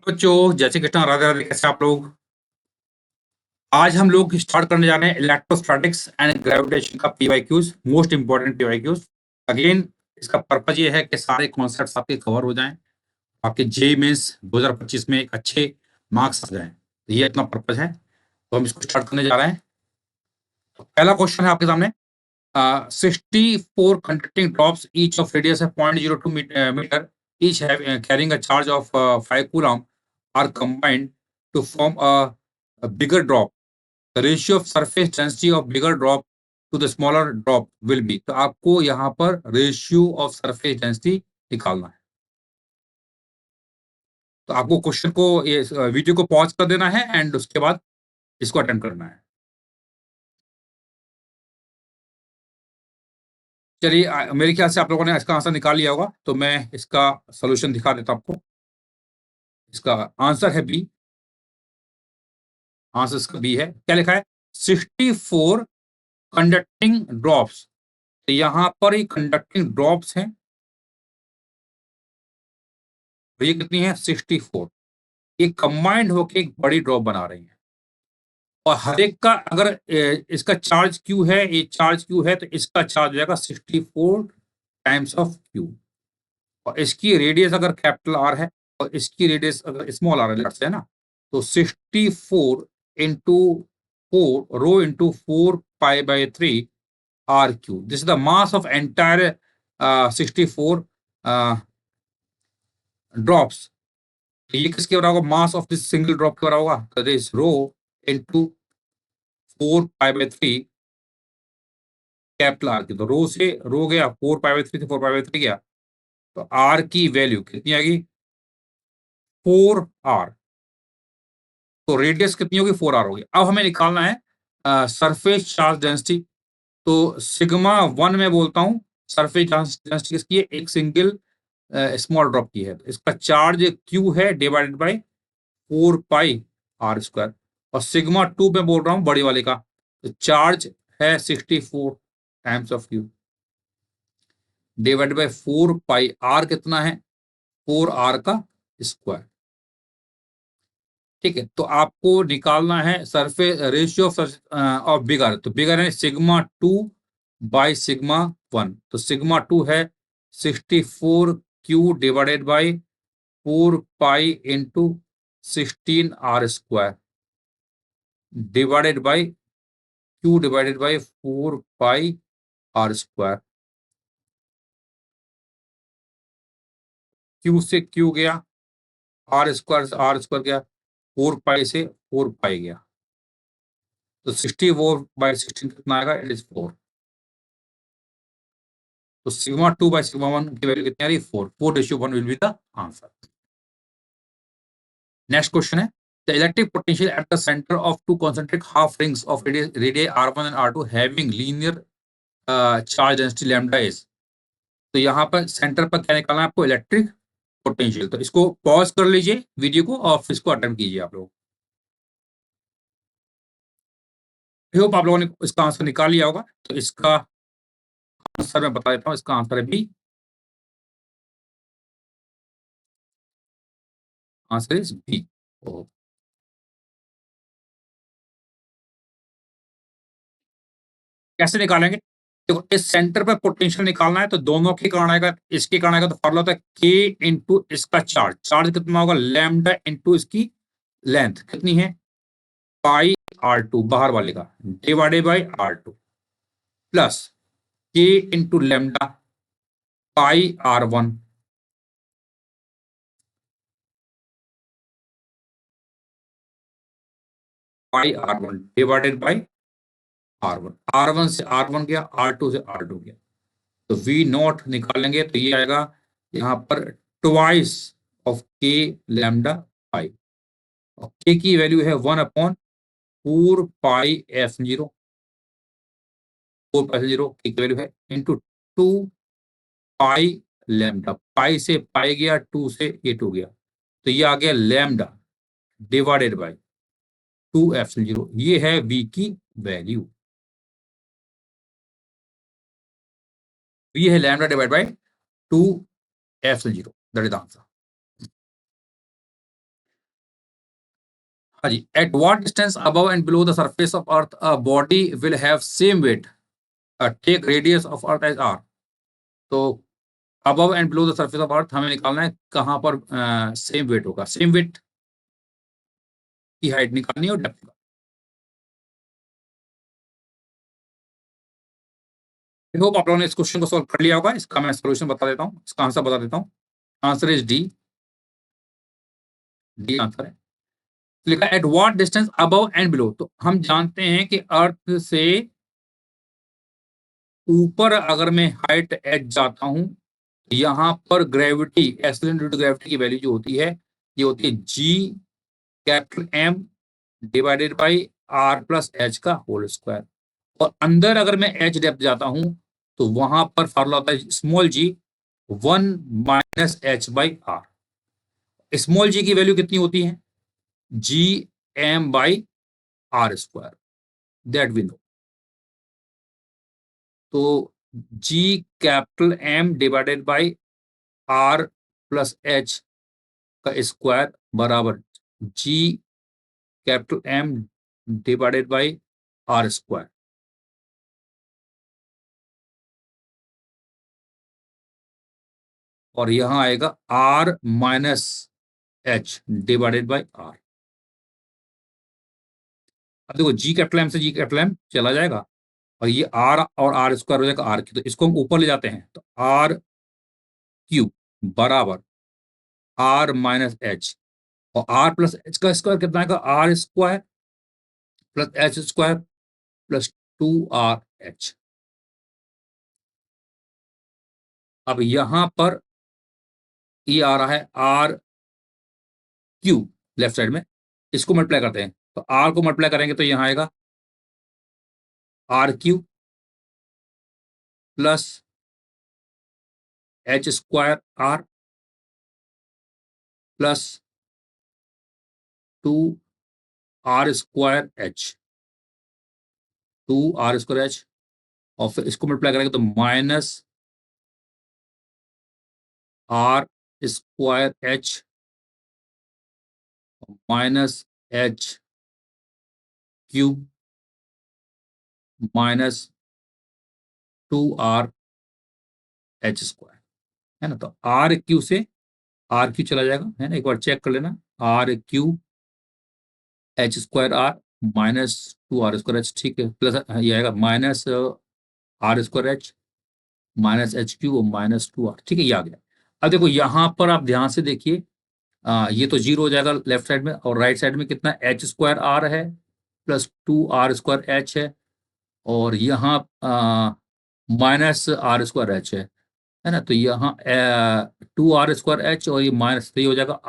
बच्चों, जय श्री कृष्ण, राधे राधे। कैसे आप लोग? आज हम लोग स्टार्ट करने जा रहे हैं इलेक्ट्रोस्टैटिक्स एंड ग्रेविटेशन का PYQs, most important PYQs. Again, इसका पर्पज ये है कि सारे कॉन्सेप्ट्स आपके कवर हो जाएं, आपके जेईई मेंस 2025 में एक अच्छे मार्क्स आ जाएं। तो ये अपना पर्पज है, तो हम इसको स्टार्ट करने जा रहे हैं। तो पहला क्वेश्चन है आपके सामने। 64 conducting drops, each of radius of 0.02 meter, each carrying a charge of 5 coulomb, are combined to form a bigger drop. The ratio of surface density of bigger drop to the smaller drop will be. तो आपको यहाँ पर ratio of surface density निकालना है। तो आपको question को, ये वीडियो को पॉज कर देना है एंड उसके बाद इसको अटेम्प्ट करना है। चलिए, मेरे ख्याल से आप लोगों ने इसका आंसर निकाल लिया होगा, तो मैं इसका सोल्यूशन दिखा देता हूं आपको। इसका आंसर है बी। आंसर इसका बी है। क्या लिखा है? 64 कंडक्टिंग ड्रॉप्स। तो यहां पर ये कंडक्टिंग ड्रॉप्स हैं, तो ये कितनी है? 64। ये कंबाइंड होकर एक बड़ी ड्रॉप बना रही है। और हर एक का अगर इसका चार्ज क्यू है, ये चार्ज क्यू है, तो इसका चार्ज हो जाएगा 64 टाइम्स ऑफ क्यू। और इसकी रेडियस अगर कैपिटल आर है और इसकी रेडियस अगर स्मॉल आर है ना, तो 64 into 4 rho into 4 pi by 3 r cube. This is the mass of entire 64 drops. ये किसके बराबर होगा? Mass of this single drop के बराबर होगा। तो this rho into 4 pi by 3 capital R की। तो रो से रो गया, 4 पाई बाई 3 से 4 पाई बाई 3 गया, तो आर की वैल्यू कितनी आ गई? 4 आर। तो रेडियस कितनी होगी? 4 आर होगी। अब हमें निकालना है सरफेस चार्ज डेंसिटी। तो सिग्मा 1 में बोलता हूं सरफेस चार्ज डेंसिटी किसकी है? एक सिंगल स्मॉल ड्रॉप की है। तो इसका चार्ज क्यू है divided by 4 pi are square. और सिग्मा 2 में बोल रहा हूं बड़ी वाले का, तो चार्ज है 64 times of q divided by 4 pi r. कितना है? 4 आर का स्क्वायर। ठीक है, तो आपको निकालना है सरफेस रेशियो ऑफ बिगर। तो बिगर है सिग्मा 2 बाई सिग्मा 1। तो सिग्मा 2 है 64 q divided by 4 pi into 16 r square divided by q divided by 4 pi are square. Q से क्यू गया, आर स्क्वायर गया, 4 पाई से 4 पाई गया। तो 64/16 कितना आएगा? It is 4। तो सिग्मा 2/सिग्मा 1 की वैल्यू कितनी आ रही है? 4। 4:1 will be the answer. Next question है, the electric potential at the centre of two concentric half rings of radius R1 and R2 having linear charge density lambda is. तो यहाँ पर centre पर क्या निकालना है आपको? Electric potential. तो इसको पॉज कर लीजिए वीडियो को और फिर इसको अटेम्प्ट कीजिए आप लोग। आई होप आप लोगों ने इसका आंसर निकाल लिया होगा। तो इसका आंसर मैं बता देता हूँ। इसका आंसर है बी। Answer is B. कैसे निकालेंगे? देखो, इस सेंटर पे पोटेंशियल निकालना है, तो दोनों के कारण आएगा। इसके कारण आएगा तो फॉर्मूला होता है के इंटू इसका चार्ज। चार्ज कितना होगा? लैम्डा इंटू इसकी लेंथ कितनी है? पाई R2 बाहर वाले का डिवाइडेड बाई R2 प्लस के into lambda pi R1 pi R1 divided by R1। R1 से R1 गया, R2 से R2 गया, तो V नॉट निकालेंगे तो ये आएगा यहाँ पर ट्वाइस ऑफ के लैम्डा पाई। और के की वैल्यू है 1/4 पाई F0। 4 पाई 0 की वैल्यू है इंटू 2 पाई लैम्डा। पाई से पाई गया, 2 से A2 गया, तो ये आ गया लैम्डा डिवाइडेड बाई 2F0। ये है V की वैल्यू। ये है lambda divide by 2F0। That is answer. हाँ जी, at what distance above and below the surface of earth a body will have same weight, take radius of earth as R. तो above and below the surface of earth हमें निकालना है कहाँ पर same weight होगा। Same weight की height निकालनी है और डेप्थ। आई होप आप लोगों ने इस क्वेश्चन को सॉल्व कर लिया होगा। इसका मैं सॉल्यूशन बता देता हूँ, इसका आंसर बता देता हूँ। Answer is D. D answer है। लिखा eight what distance above and below. तो हम जानते हैं कि अर्थ से ऊपर अगर मैं हाइट एच जाता हूं, यहां पर gravity, acceleration due to gravity की वैल्यू जो होती है, ये होती है G capital M divided by R plus H का होल स्क्वायर। और अंदर अगर मैं एच डेप्थ जाता हूं, तो वहां पर फॉर्मूला होता है स्मॉल जी 1 - h/r। स्मॉल जी की वैल्यू कितनी होती है? G M by R square, that we know. तो G capital M divided by R plus H का स्क्वायर बराबर G capital M divided by R square. और यहां आएगा R minus H divided by R. अब देखो जी कैपिटल एम से जी capital M चला जाएगा, और ये आर और आर स्क्वायर हो जाएगा आर क्यू। तो इसको हम ऊपर ले जाते हैं, तो आर क्यू बराबर आर माइनस एच, और आर प्लस एच का स्क्वायर कितना आएगा? R square plus h square plus 2r h। अब यहां पर ये आ रहा है आर क्यू लेफ्ट साइड में, इसको मल्टीप्लाई करते हैं, तो आर को मल्टीप्लाई करेंगे तो यहां आएगा r q plus h square r plus 2r² h, 2r² h। और फिर इसको मल्टीप्लाई करेंगे तो minus R square H minus H cube minus 2r² h, है ना। तो आर क्यू से आर क्यू चला जाएगा, है ना, एक बार चेक कर लेना। R Q H square R minus 2r²h, ठीक है, प्लस ये आएगा minus r²h minus H Q minus 2r, ठीक है, ये आ गया। अब देखो यहां पर आप ध्यान से देखिए, ये तो जीरो हो जाएगा लेफ्ट साइड में, और राइट साइड में कितना h² r है प्लस 2r²h है, और यहाँ माइनस r²h है ना। तो यहाँ 2r²h और ये माइनस, तो ये हो जाएगा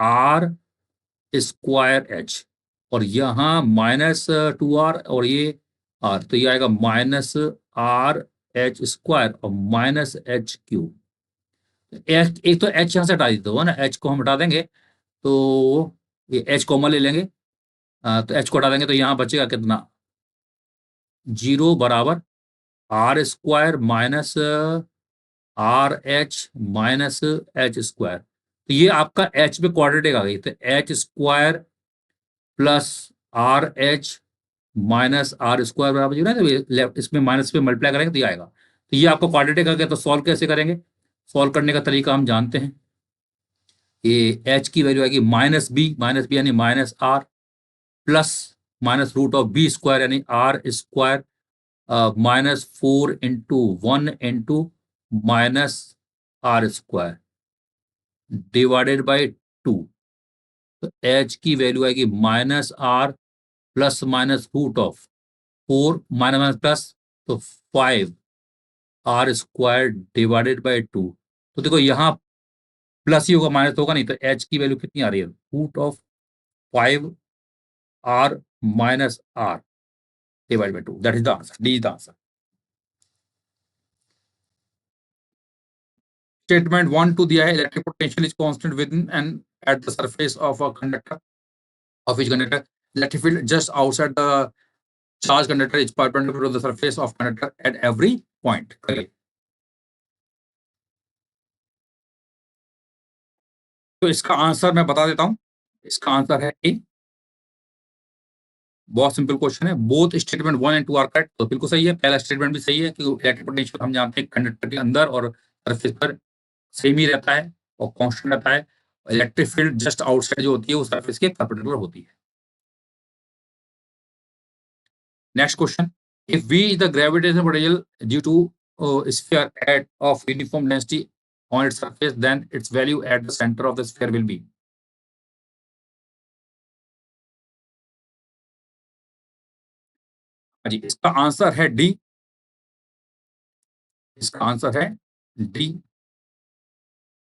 r²h, और यहाँ माइनस 2r और ये r, तो ये आएगा माइनस r h² और माइनस एच क्यू। एक तो h यहाँ से हटा देते हो, है ना, h को हम हटा देंगे तो ये h कॉमन ले लेंगे, तो h को हटा देंगे तो यहाँ बचेगा कितना? जीरो बराबर r² minus RH minus h²। तो ये आपका h पे क्वाड्रेटिक आ गई, तो h² plus RH minus r² बराबर जीरो है। तो ये लेफ्ट इसमें माइनस पे मल्टीप्लाई करेंगे तो ये आएगा। तो ये आपका क्वाड्रेटिक आ गया। तो सॉल्व कैसे करेंगे? सॉल्व करने का तरीका हम जानते हैं। ये h की वैल्यू आएगी माइनस बी यानी minus R plus minus root of b² यानी r² -4 × 1 × -r² डिवाइडेड बाई 2। तो h की वैल्यू आएगी minus R plus minus root of 4 minus minus plus, तो 5r² डिवाइडेड बाई 2। तो देखो यहाँ प्लस ही होगा, माइनस तो होगा नहीं। तो h की वैल्यू कितनी आ रही है? √5r minus R divide by 2, that is the answer. D is the answer. Statement 1 2 दिया है, electric potential is constant within and at the surface of a conductor of each conductor. Electric field just outside the charged conductor is perpendicular to the surface of conductor at every point. करिए। तो इसका answer मैं बता देता हूं। इसका answer है A. बहुत सिंपल क्वेश्चन है। Both statement 1 and 2 are correct, तो बिल्कुल सही है। पहला स्टेटमेंट भी सही है क्योंकि इलेक्ट्रिक पोटेंशियल हम जानते हैं कंडक्टर के अंदर और सरफेस पर सेम ही रहता है और कांस्टेंट रहता है। इलेक्ट्रिक फील्ड जस्ट आउटसाइड जो होती है वो सरफेस के परपेंडिकुलर होती है। Next question, if V is the gravitational potential due to sphere at of uniform density on its surface, then its value at the center of the sphere will be। जी, इसका answer है D. इसका answer है D.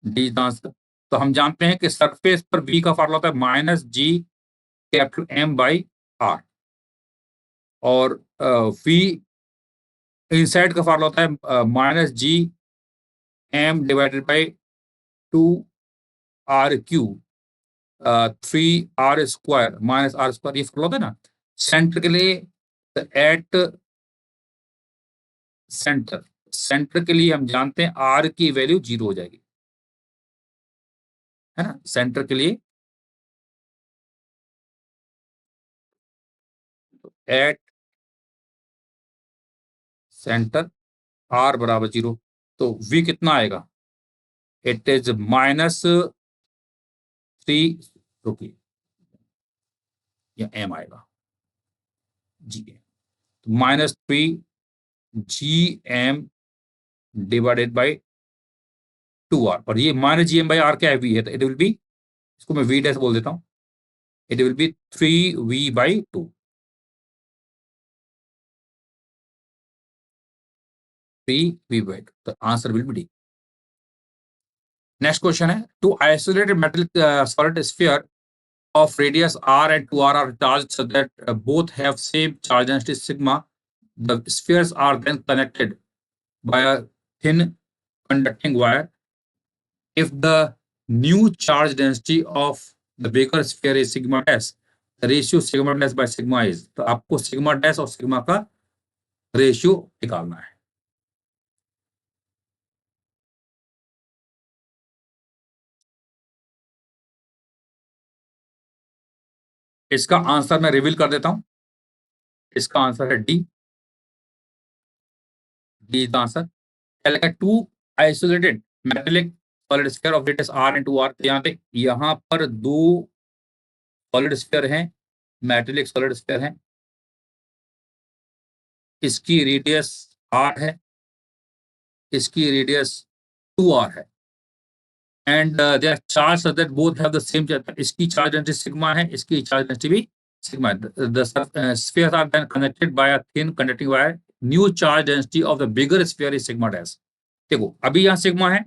D is the answer. तो हम जानते हैं कि surface पर V का फॉर्मूला होता है minus G capital M by R, और V इनसाइड का फॉर्मूला होता है minus G M divided by 2 RQ 3 R² minus R², ये फॉर्मूला होता है ना सेंटर के लिए। एट सेंटर, सेंटर के लिए हम जानते हैं R की वैल्यू 0 हो जाएगी, है ना। सेंटर के लिए एट सेंटर R बराबर 0, तो V कितना आएगा? इट इज -3, रुकिए, या M आएगा, जी, तो -3 GM डिवाइडेड बाई 2R, और ये -GM/R क्या है? V है, तो इट विल बी, इसको मैं V डैश बोल देता हूँ, it will B 3V/2। 3V/2, तो answer will be D. Next question है, two isolated metal solid sphere of radius r and 2r are charged so that both have same charge density sigma. The spheres are then connected by a thin conducting wire. If the new charge density of the bigger sphere is sigma dash, the ratio sigma dash by sigma is, तो आपको sigma dash और sigma का ratio निकालना है। इसका answer मैं reveal कर देता हूं। इसका आंसर है D. D is the answer. क्या लिखा है? Two isolated metallic solid sphere of radius r and 2r। यहाँ पर दो सॉलिड स्फीयर हैं, मेटेलिक सॉलिड स्फीयर हैं, इसकी रेडियस r है, इसकी रेडियस 2r है, and they are charge so that both have the same charge. इसकी चार्ज डेंसिटी सिग्मा है, इसकी चार्ज डेंसिटी भी सिग्मा है। The spheres are then connected by a thin conducting wire. New charge density of the bigger sphere is sigma dash. देखो अभी यहाँ sigma है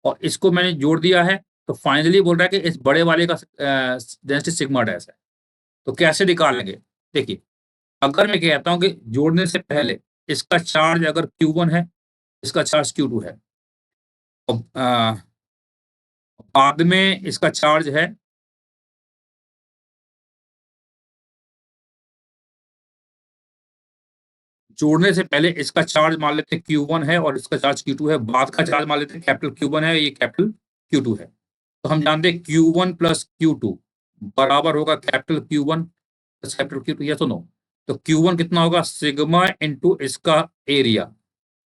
और इसको मैंने जोड़ दिया है, तो फाइनली बोल रहा है कि इस बड़े वाले का डेंसिटी सिग्मा डैश है। तो कैसे निकालेंगे? देखिए, अगर मैं कहता हूं कि जोड़ने से पहले इसका चार्ज अगर Q1 है, इसका चार्ज Q2 है, और बाद में इसका चार्ज है जोड़ने से पहले इसका चार्ज मान लेते हैं Q1 है और इसका चार्ज Q2 है, बाद का चार्ज मान लेते हैं कैपिटल Q1 है, ये कैपिटल Q2 है। तो हम जानते हैं Q1 प्लस Q2 बराबर होगा capital Q1 plus capital Q2, yes और नो। तो Q1 कितना होगा? सिग्मा इंटू इसका एरिया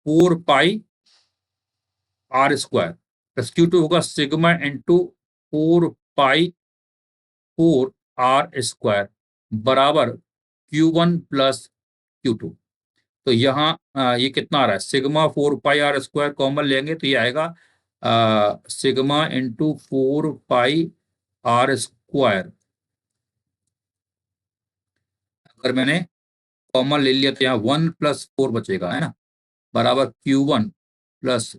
4πr² प्लस Q2 होगा सिग्मा इंटू 4π4r² बराबर Q1 प्लस Q2। तो यहाँ ये कितना आ रहा है? सिग्मा 4πr² कॉमन लेंगे तो ये आएगा सिग्मा इंटू 4πr²। अगर मैंने कॉमन ले लिया तो यहाँ 1+4 बचेगा, है ना, बराबर Q1 plus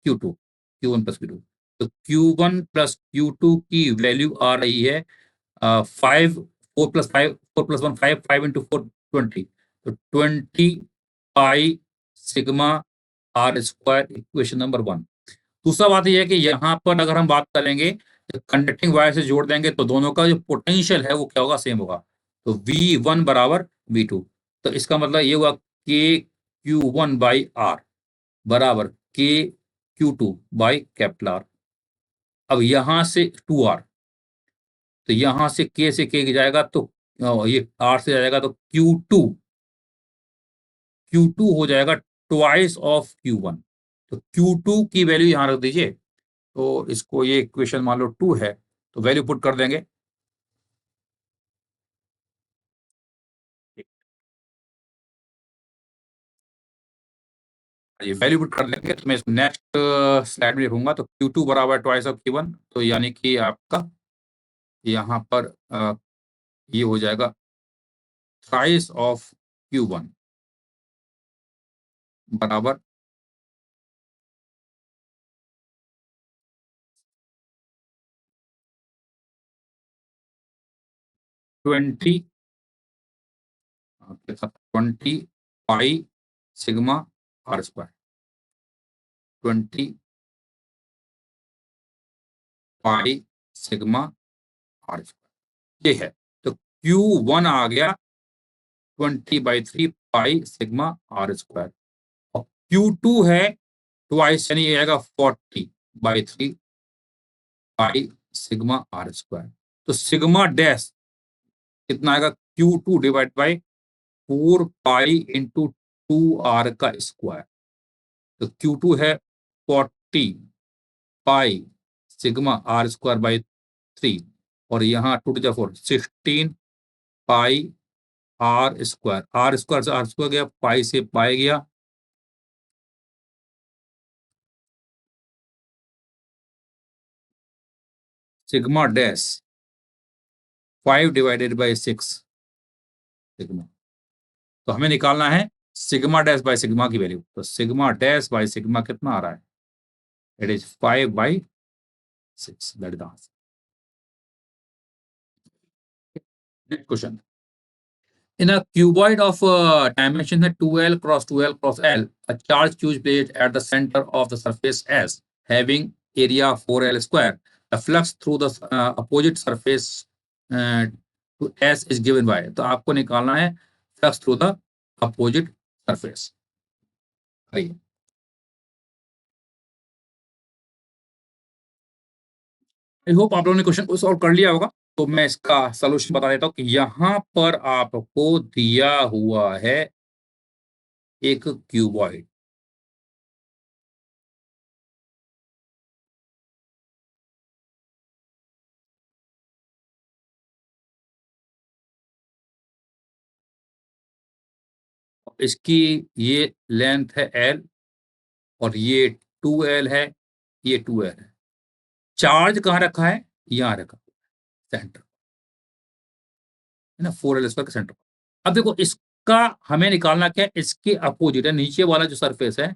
Q2। Q1 plus Q2, तो Q1 प्लस Q2 की वैल्यू आ रही है 5। 4+5, 4+1 5, 5 इंटू 4 20, तो 20π सिग्मा r², इक्वेशन नंबर 1। दूसरा बात यह है कि यहाँ पर अगर हम बात करेंगे तो कंडक्टिंग वायर से जोड़ देंगे तो दोनों का जो पोटेंशियल है वो क्या होगा? सेम होगा। तो V1 बराबर V2, तो इसका मतलब ये हुआ KQ1/R बराबर KQ2/R। अब यहां से 2R, तो यहां से K से K जाएगा तो ये 8 से जाएगा तो Q2 हो जाएगा ट्वाइस ऑफ Q1। तो Q2 की वैल्यू यहाँ रख दीजिए। तो इसको ये इक्वेशन मान लो 2 है, तो वैल्यू पुट कर देंगे। ये वैल्यू पुट कर देंगे तो मैं इसको नेक्स्ट स्लाइड में लिखूंगा। तो Q2 बराबर ट्वाइस ऑफ Q1, तो यानी कि आपका यहाँ पर ये हो जाएगा थ्राइस ऑफ Q1 बराबर 20 pi sigma R square. 20 pi sigma R square ये है। तो Q1 आ गया 20/3 पाई सिग्मा आर स्क्वायर, और Q2 है ट्वाइस यानी ये आएगा 40/3 पाई सिग्मा आर स्क्वायर। तो सिग्मा डैश कितना आएगा? Q2 divide by 4 pi into 2R का स्क्वायर। तो Q2 है 40 pi sigma R square by 3, और यहाँ 2 to the 4 16 pi are square से आर स्क्वायर गया, पाई से पाई गया, सिग्मा डैश 5/6 सिग्मा। तो हमें निकालना है सिग्मा डैश बाय सिग्मा की वैल्यू। तो सिग्मा डैश बाय सिग्मा कितना आ रहा है? It is 5/6। That is the answer. Next question. In a cuboid of dimension 2L cross 2L cross L, a charge q is placed at the center of the surface S, having area 4L square. The flux through the opposite surface to S is given by। तो आपको निकालना है flux through the opposite surface। आइए, I hope आप लोगों ने question को solve कर लिया होगा। तो मैं इसका सोल्यूशन बता देता हूँ कि यहाँ पर आपको दिया हुआ है एक क्यूबॉइड। इसकी ये लेंथ है L, और ये 2L है, ये 2L है। चार्ज कहाँ रखा है? यहाँ रखा, सेंटर, है ना, 4L स्क्वायर का सेंटर। अब देखो इसका हमें निकालना क्या है? इसके अपोजिट है नीचे वाला जो सरफेस है,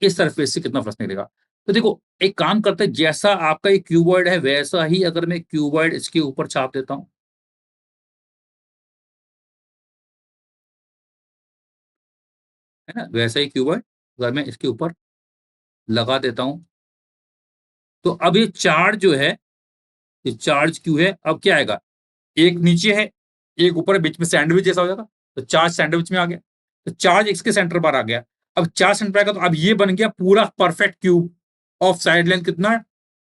इस सरफेस से कितना फ्लक्स निकलेगा। तो देखो एक काम करते हैं, जैसा आपका ये क्यूबॉइड है वैसा ही अगर मैं क्यूबॉइड इसके ऊपर छाप देता हूं, है ना, वैसा ही क्यूबॉइड अगर मैं इसके ऊपर लगा देता हूं, तो अब ये चार्ज जो है, ये चार्ज क्यू है, अब क्या आएगा? एक नीचे है, एक ऊपर है, बीच में सैंडविच जैसा हो जाएगा। तो चार्ज सैंडविच में आ गया, तो चार्ज इसके सेंटर पर आ गया। अब चार्ज सेंटर पर आएगा, तो अब ये बन गया पूरा perfect cube of side length कितना?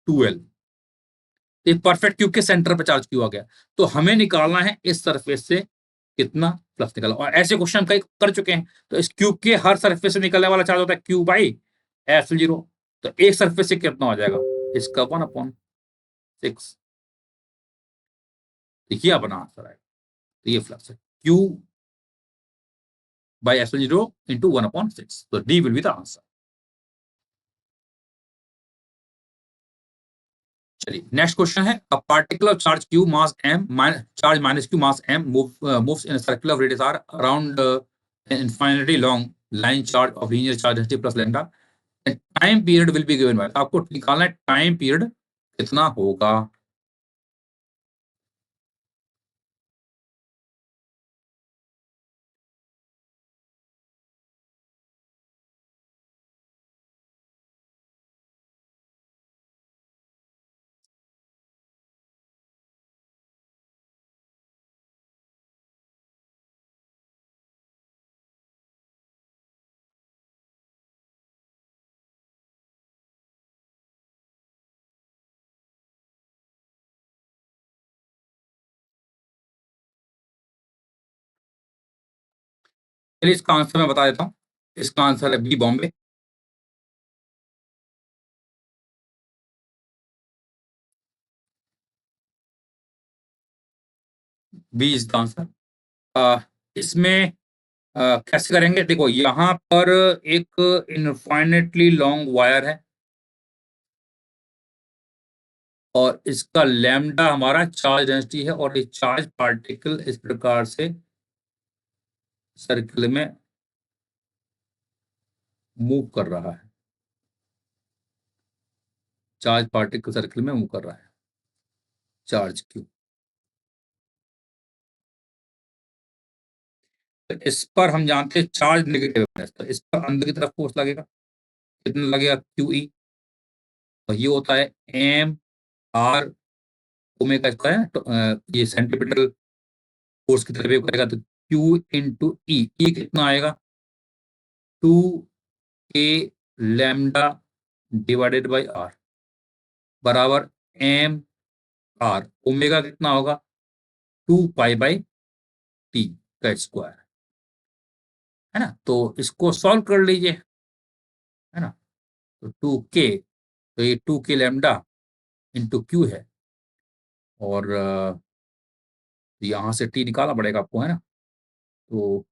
2L। ये परफेक्ट क्यूब के सेंटर पर चार्ज क्यू आ गया। तो हमें निकालना है इस सरफेस से कितना फ्लक्स निकला, और ऐसे क्वेश्चन कई कर चुके हैं। तो इस क्यूब के हर सरफेस से निकलने वाला चार्ज होता है Q/F0। तो एक सरफेस से कितना हो जाएगा? इसका 1/6। देखिए अपना आंसर आएगा। तो ये फ्लक्स है Q/F0 into 1/6। तो D will be the answer। चलिए नेक्स्ट क्वेश्चन है, a particular charge q mass m charge minus q mass m moves in a circular radius r around an infinitely long line charge of linear charge density plus lambda, and time period will be given by। आपको निकालना है time period कितना होगा। चलिए इसका answer मैं बता देता हूँ। इसका आंसर है B Bombay. B is the answer. इसमें कैसे करेंगे? देखो यहाँ पर एक इनफाइनेटली लॉन्ग वायर है और इसका लैम्डा हमारा चार्ज डेंसिटी है और ये चार्ज पार्टिकल इस प्रकार से सर्किल में मूव कर रहा है। चार्ज पार्टिकल सर्किल में मूव कर रहा है, चार्ज क्यू। तो इस पर हम जानते हैं चार्ज नेगेटिव है, तो इस पर अंदर की तरफ फोर्स लगेगा। कितना लगेगा? Q E. और ये होता है एम आर ओमेगा स्क्वायर है। तो ये सेंट्रीपिटल फोर्स की तरफ वेव करेगा तो क्यू इंटू ई। ई कितना आएगा? 2 k lambda divided by R बराबर एम आर। ओमेगा कितना होगा? 2 पाई बाई टी का स्क्वायर, है ना। तो इसको सॉल्व कर लीजिए, है ना। तो 2 k, तो ये 2 k लैम्डा इंटू क्यू है और यहाँ से टी निकालना पड़ेगा आपको, है ना। तो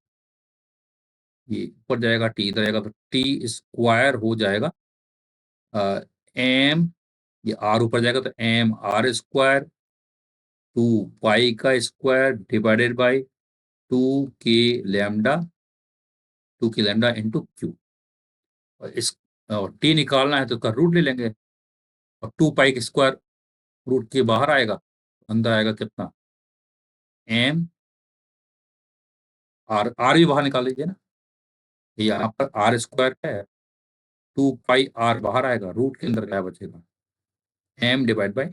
ये ऊपर जाएगा, टी इधर जाएगा, तो टी स्क्वायर हो जाएगा एम, ये आर ऊपर जाएगा तो एम आर स्क्वायर 2 पाई का square divided by 2 k lambda into Q. और इस और टी निकालना है तो उसका रूट ले लेंगे और 2 पाई का स्क्वायर रूट के बाहर आएगा, अंदर आएगा कितना? M R. आर भी बाहर निकाल लीजिए ना, यहाँ पर आर स्क्वायर है, 2 पाई आर बाहर आएगा, रूट के अंदर क्या बचेगा? M divide by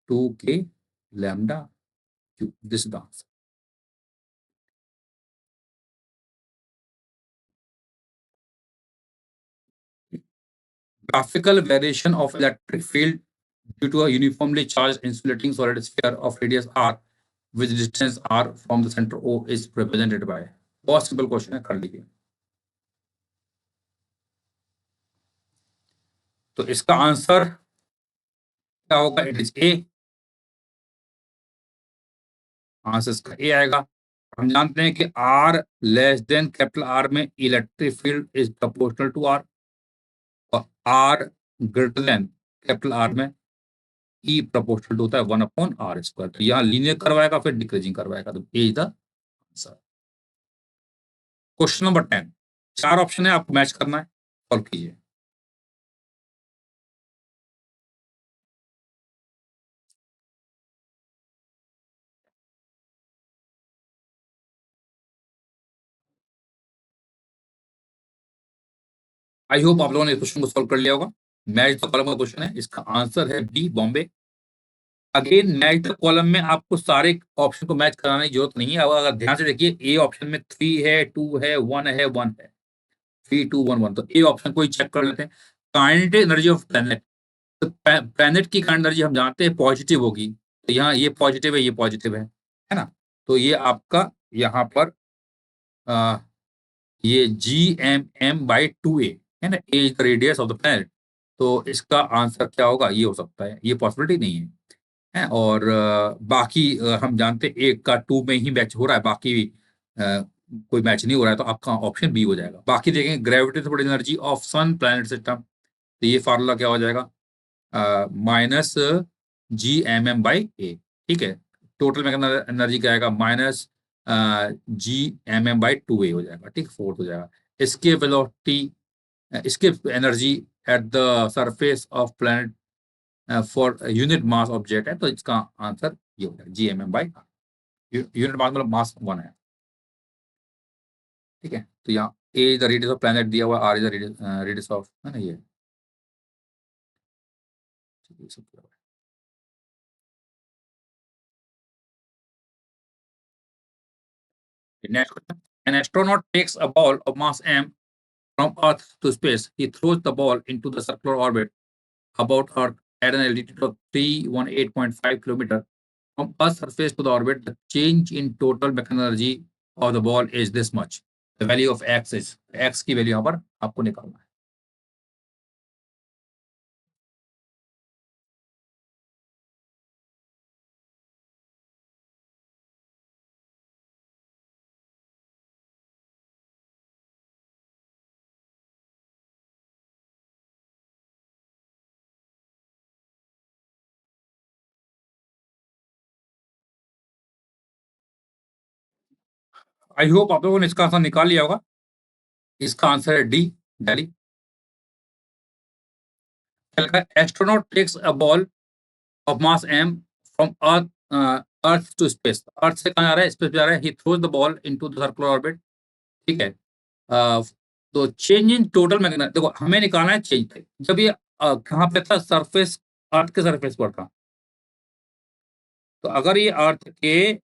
2 k lambda Q. This the answer. Graphical variation of electric field due to a uniformly charged insulating solid sphere of radius r with distance r from the center O is represented by। बहुत simple question है, कर लीजिए। तो इसका answer क्या होगा? It is a. Answer इसका ए आएगा। हम जानते हैं कि R less than capital R में electric field is proportional to R और R greater than capital R में ई प्रोपोर्शनल होता है 1/r²। तो यहाँ लीनियर करवाएगा फिर डिक्रीजिंग करवाएगा, तो A is the answer. Question number 10, 4 option है, आपको मैच करना है, सॉल्व कीजिए। आई होप आप लोगों ने क्वेश्चन को सॉल्व कर लिया होगा। मैच द कॉलम का क्वेश्चन है, इसका आंसर है B Bombay. Again match the column में आपको सारे ऑप्शन को मैच कराने की जरूरत नहीं है। अब अगर ध्यान से देखिए, ए ऑप्शन में 3 है, 2 है, 1 है, 1 है, 3 2 1 1। तो ए ऑप्शन को ही चेक कर लेते हैं। काइनेटिक एनर्जी ऑफ प्लैनेट, तो प्लैनेट की काइनेटिक एनर्जी हम जानते हैं पॉजिटिव होगी, तो यहाँ ये पॉजिटिव है, ये पॉजिटिव है ना। तो ये आपका यहाँ पर आ, ये Gmm/2a है ना, A is the radius of the planet. तो इसका आंसर क्या होगा? ये हो सकता है, ये पॉसिबिलिटी नहीं है। और बाकी हम जानते हैं एक का 2 में ही मैच हो रहा है, बाकी कोई मैच नहीं हो रहा है, तो आपका ऑप्शन बी हो जाएगा। बाकी देखें, gravitational energy of sun planet system, तो ये फार्मूला क्या हो जाएगा? -Gmm/a। ठीक है, टोटल मैकेनिकल एनर्जी क्या आएगा? -Gmm/2a हो जाएगा। ठीक, फोर्थ हो जाएगा। इसके वेलोसिटी, इसके energy at the surface of planet for unit mass object है, तो इसका आंसर ये हो जाएगा Gmm/r। यूनिट मास मतलब मास 1 है। ठीक है, तो यहाँ A is the radius of planet दिया हुआ, R is the radius of, है ना, ये सब दिया हुआ है। Next question, an astronaut takes a ball of mass m from Earth to space. He throws the ball into the circular orbit about Earth at an altitude of 318.5 km. From Earth's surface to the orbit, the change in total mechanical energy of the ball is this much. The value of x is, x की value यहाँ पर आपको निकालना है। I hope आप लोगों ने इसका आंसर निकाल लिया होगा। इसका आंसर है D, Delhi. Astronaut takes a ball of mass M from earth to space. Earth से कहाँ जा रहा है, स्पेस जा रहा है। He throws the ball into the circular orbit. ठीक है। तो चेंज इन टोटल मैग्नेट, देखो हमें निकालना है चेंज। जब ये कहाँ पे था, सरफेस, अर्थ के सरफेस पर था। तो अगर ये अर्थ के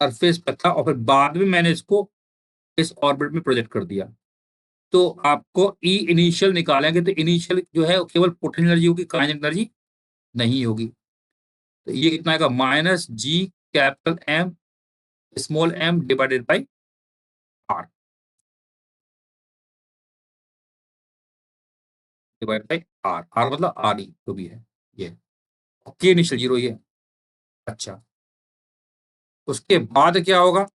सरफेस पे था और फिर बाद में मैंने इसको इस ऑर्बिट में प्रोजेक्ट कर दिया, तो आपको ई इनिशियल निकालेंगे। तो इनिशियल जो है केवल पोटेंशियल एनर्जी होगी, काइनेटिक एनर्जी नहीं होगी। तो ये कितना आएगा, minus G capital M small M divided by R, divide by R. R मतलब आर ई जो भी है ये। के इनिशियल जीरो ये। अच्छा, उसके बाद क्या होगा,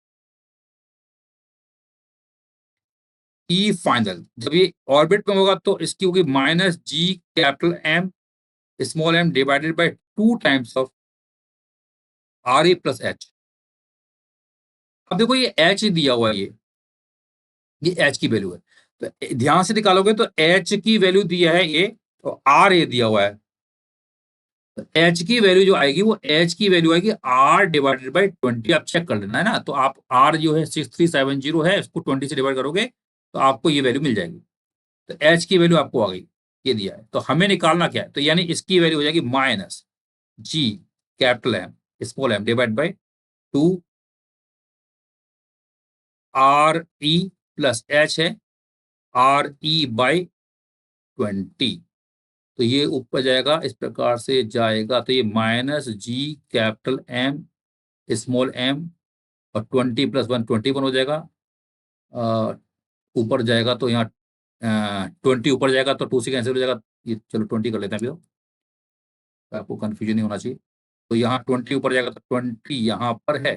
ई फाइनल। जब ये ऑर्बिट में होगा तो इसकी होगी minus G capital M small M divided by 2 times of R A plus H. अब देखो ये एच दिया हुआ है, ये एच की वैल्यू है। तो ध्यान से निकालोगे तो एच की वैल्यू दिया है ये, तो आर ए दिया हुआ है। तो एच की वैल्यू जो आएगी वो एच की वैल्यू आएगी आर डिवाइडेड बाई 20। आप चेक कर लेना है ना। तो आप आर जो है 6370 है, इसको 20 से डिवाइड करोगे तो आपको ये वैल्यू मिल जाएगी। तो एच की वैल्यू आपको आ गई, ये दिया है। तो हमें निकालना क्या है, तो यानी इसकी वैल्यू हो जाएगी minus G capital M small M divide by 2 R E plus H है, आर ई बाई 20। तो ये ऊपर जाएगा, इस प्रकार से जाएगा। तो ये minus G capital M small M और 20 प्लस 1 21 हो जाएगा। ऊपर जाएगा तो यहाँ 20 ऊपर जाएगा तो 2 से कैंसिल हो जाएगा। ये चलो 20 कर लेते हैं अभी, तो आपको कंफ्यूजन नहीं होना चाहिए। तो यहाँ 20 ऊपर जाएगा तो 20 यहाँ पर है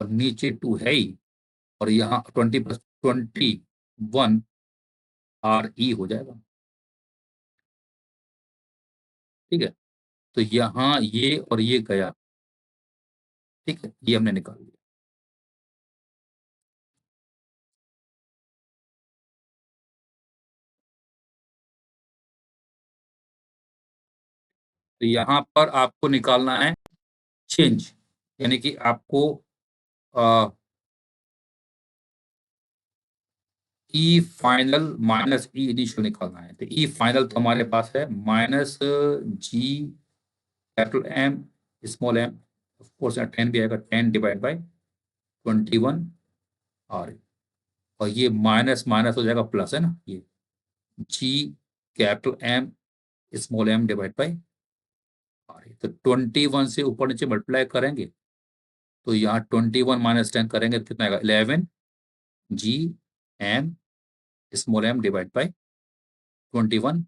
और नीचे 2 है ही, और यहाँ 20 प्लस 21 आर ई हो जाएगा। ठीक है। तो यहाँ ये और ये गया। ठीक है, ये हमने निकाल लिया। तो यहाँ पर आपको निकालना है चेंज, यानी कि आपको E final minus E initial निकालना है। तो ई फाइनल तो हमारे पास है minus G capital M small M, of course 10 भी आएगा, 10 डिवाइड बाई 21 आर। और ये माइनस माइनस हो जाएगा प्लस, है ना। ये G capital M small M divide by R. तो 21 से ऊपर नीचे मल्टीप्लाई करेंगे तो यहाँ 21 माइनस 10 करेंगे तो कितना आएगा, 11 G M small M divide by 21।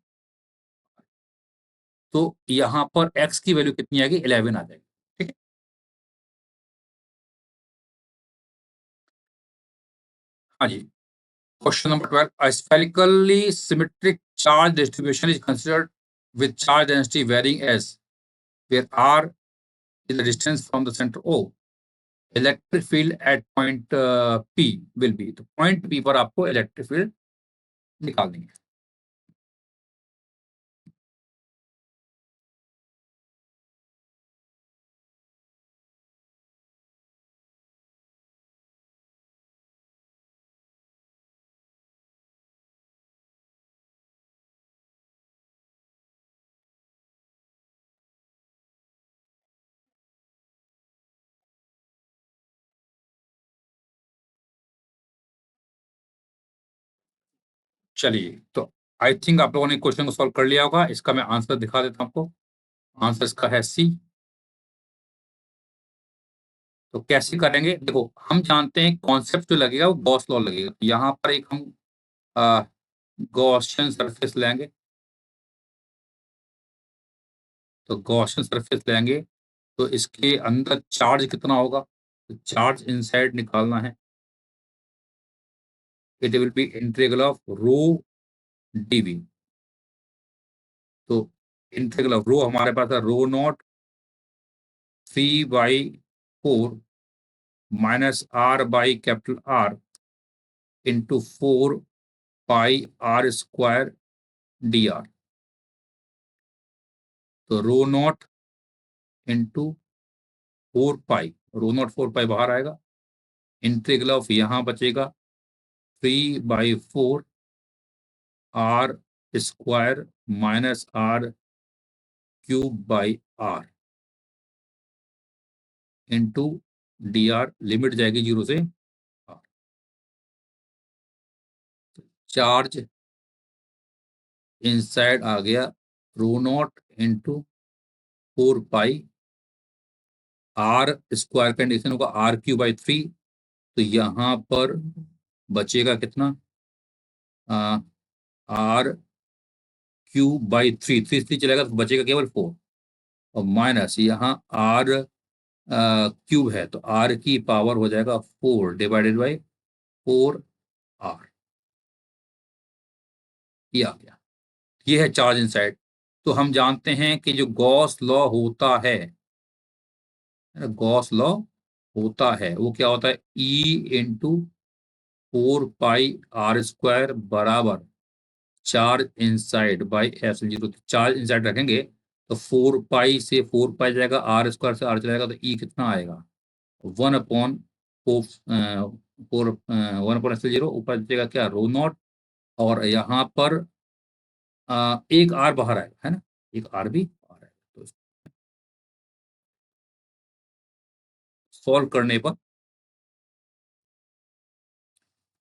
तो यहाँ पर x की वैल्यू कितनी आएगी, 11 आ जाएगी। ठीक है। हाँ जी। Question number 12, a spherically symmetric charge distribution is considered with charge density varying as where r is the distance from the center O, electric field at point P will be। तो point P पर आपको electric field निकालनी है। चलिए, तो I think आप लोगों ने क्वेश्चन को सॉल्व कर लिया होगा। इसका मैं आंसर दिखा देता हूँ आपको। आंसर इसका है सी। तो कैसे करेंगे? देखो, हम जानते हैं कॉन्सेप्ट जो लगेगा वो गॉस लॉ लगेगा। तो यहाँ पर एक हम अ, गॉसियन सरफेस लेंगे। तो गॉसियन सरफेस लेंगे, तो इसके अंदर चार्ज कितना होगा? तो चार्ज इनसाइड निकालना है। It will be integral of rho dV. तो इंटीग्रल ऑफ रो हमारे पास है rho nought 3/4 minus R by capital R into 4 pi r² dr। तो रो नॉट इंटू 4 पाई, रो नॉट 4 पाई बाहर आएगा, इंटीग्रल ऑफ यहाँ बचेगा 3/4 r² minus r³ into dr। Limit जाएगी 0 से r। चार्ज इनसाइड आ गया rho nought into 4 pi, r² condition होगा r³/3। तो यहाँ पर बचेगा कितना? r³/3, 3 चलेगा तो बचेगा केवल 4, और माइनस यहाँ r³ है तो r की पावर हो जाएगा 4 डिवाइडेड बाई 4r। ये आ गया। ये है चार्ज इनसाइड। तो हम जानते हैं कि जो गॉस लॉ होता है, गॉस लॉ होता है वो क्या होता है? E इंटू 4 पाई r² बराबर charge inside by F0। Charge inside रखेंगे तो 4 पाई से 4 पाई जाएगा, r² से r चलेगा, तो E कितना आएगा? 1/4, 1/0। ऊपर बचेगा क्या? रो नॉट। और यहाँ पर एक r बाहर आएगा, है ना? एक r भी बाहर आएगा। तो सॉल्व करने पर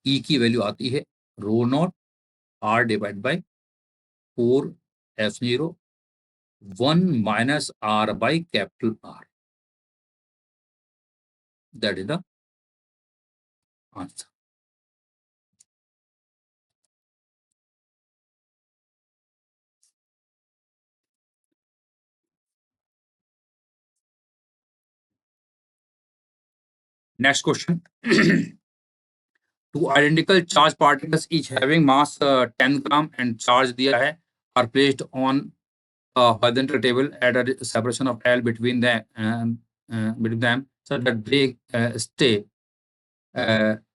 E की वैल्यू आती है rho nought r divide by 4 F0 1 minus r by capital R। That is the answer. Next question. Two identical charged particles each having mass 10 gram and charge दिया है are placed on a horizontal table at a separation of L between them so that they stay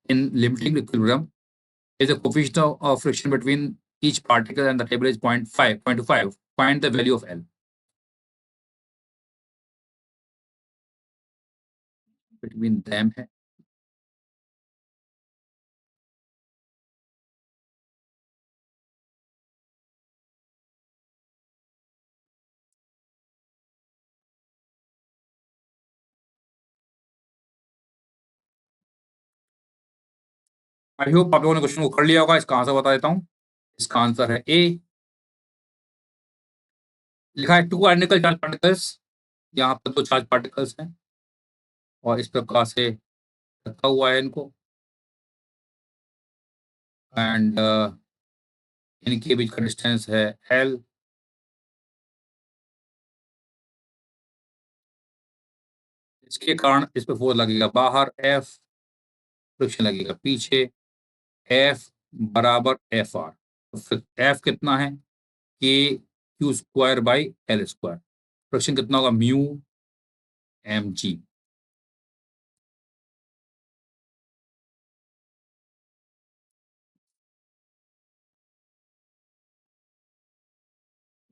in limiting equilibrium. Is the coefficient of friction between each particle and the table is 0.5. Find the value of L between them है। I hope आप लोगों ने question को कर लिया होगा। इसका answer बता देता हूँ। इसका आंसर है ए। लिखा है टू आइडेंटिकल चार्ज पार्टिकल्स। यहाँ पर दो चार्ज पार्टिकल्स हैं और इस प्रकार से रखा हुआ है इनको, एंड इनके बीच का डिस्टेंस है L। इसके कारण इस पे फोर्स लगेगा बाहर F, फ्रिक्शन लगेगा पीछे F बराबर FR। तो फिर F कितना है? K⁴/L²। फ्रिक्शन कितना होगा? Mu mg।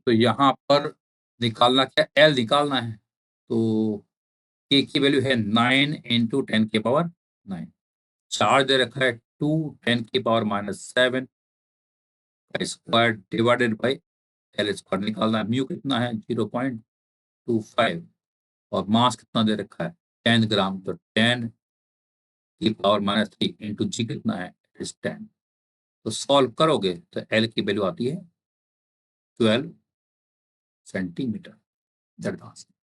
तो यहाँ पर निकालना क्या? L निकालना है। तो K की वैल्यू है 9 इंटू 10⁻⁹। चार्ज दे रखा है 2 10⁻⁻7 स्क्वायर डिवाइडेड बाई L² निकालना है। म्यू कितना है? 0.25। और मास कितना दे रखा है? 10 ग्राम। तो 10⁻³ इंटू जी कितना है? इज 10। तो सॉल्व करोगे तो L की वैल्यू आती है 12 सेंटीमीटर। That answer.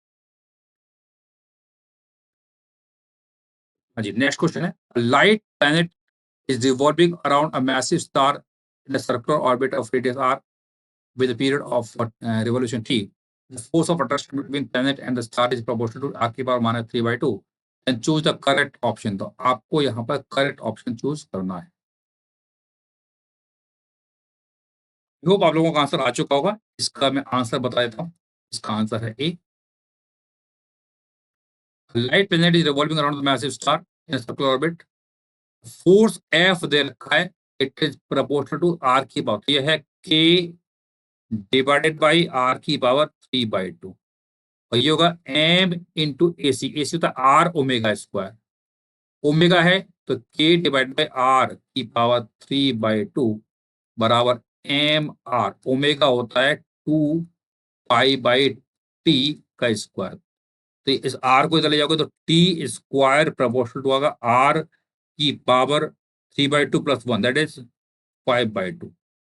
हाँ जी, नेक्स्ट क्वेश्चन है, light planet is revolving around a massive star in a circular orbit of radius r with a period of revolution t. The force of attraction between planet and the star is proportional to r की power minus 3/2 and choose the correct option. तो आपको यहाँ पर correct option choose करना है। Hope आप लोगों का आंसर आ चुका होगा। इसका मैं आंसर बता देता हूँ। इसका आंसर है A. Light planet is revolving around the massive star in circular orbit. Force F दे रखा है, it is proportional to R की पावर। तो यह है के डिवाइडेड बाई आर की पावर 3/2 और ये होगा एम इंटू ए सी। ए सी होता है आर ओमेगा स्क्वायर। ओमेगा है तो के डिवाइड बाई आर की पावर 3/2 बराबर एम आर। ओमेगा होता है 2 पाई/टी का स्क्वायर। तो इस आर को इधर ले जाओगे तो टी स्क्वायर प्रोपोर्शनल टू होगा आर की पावर 3/2 प्लस 1 दैट इज 5/2।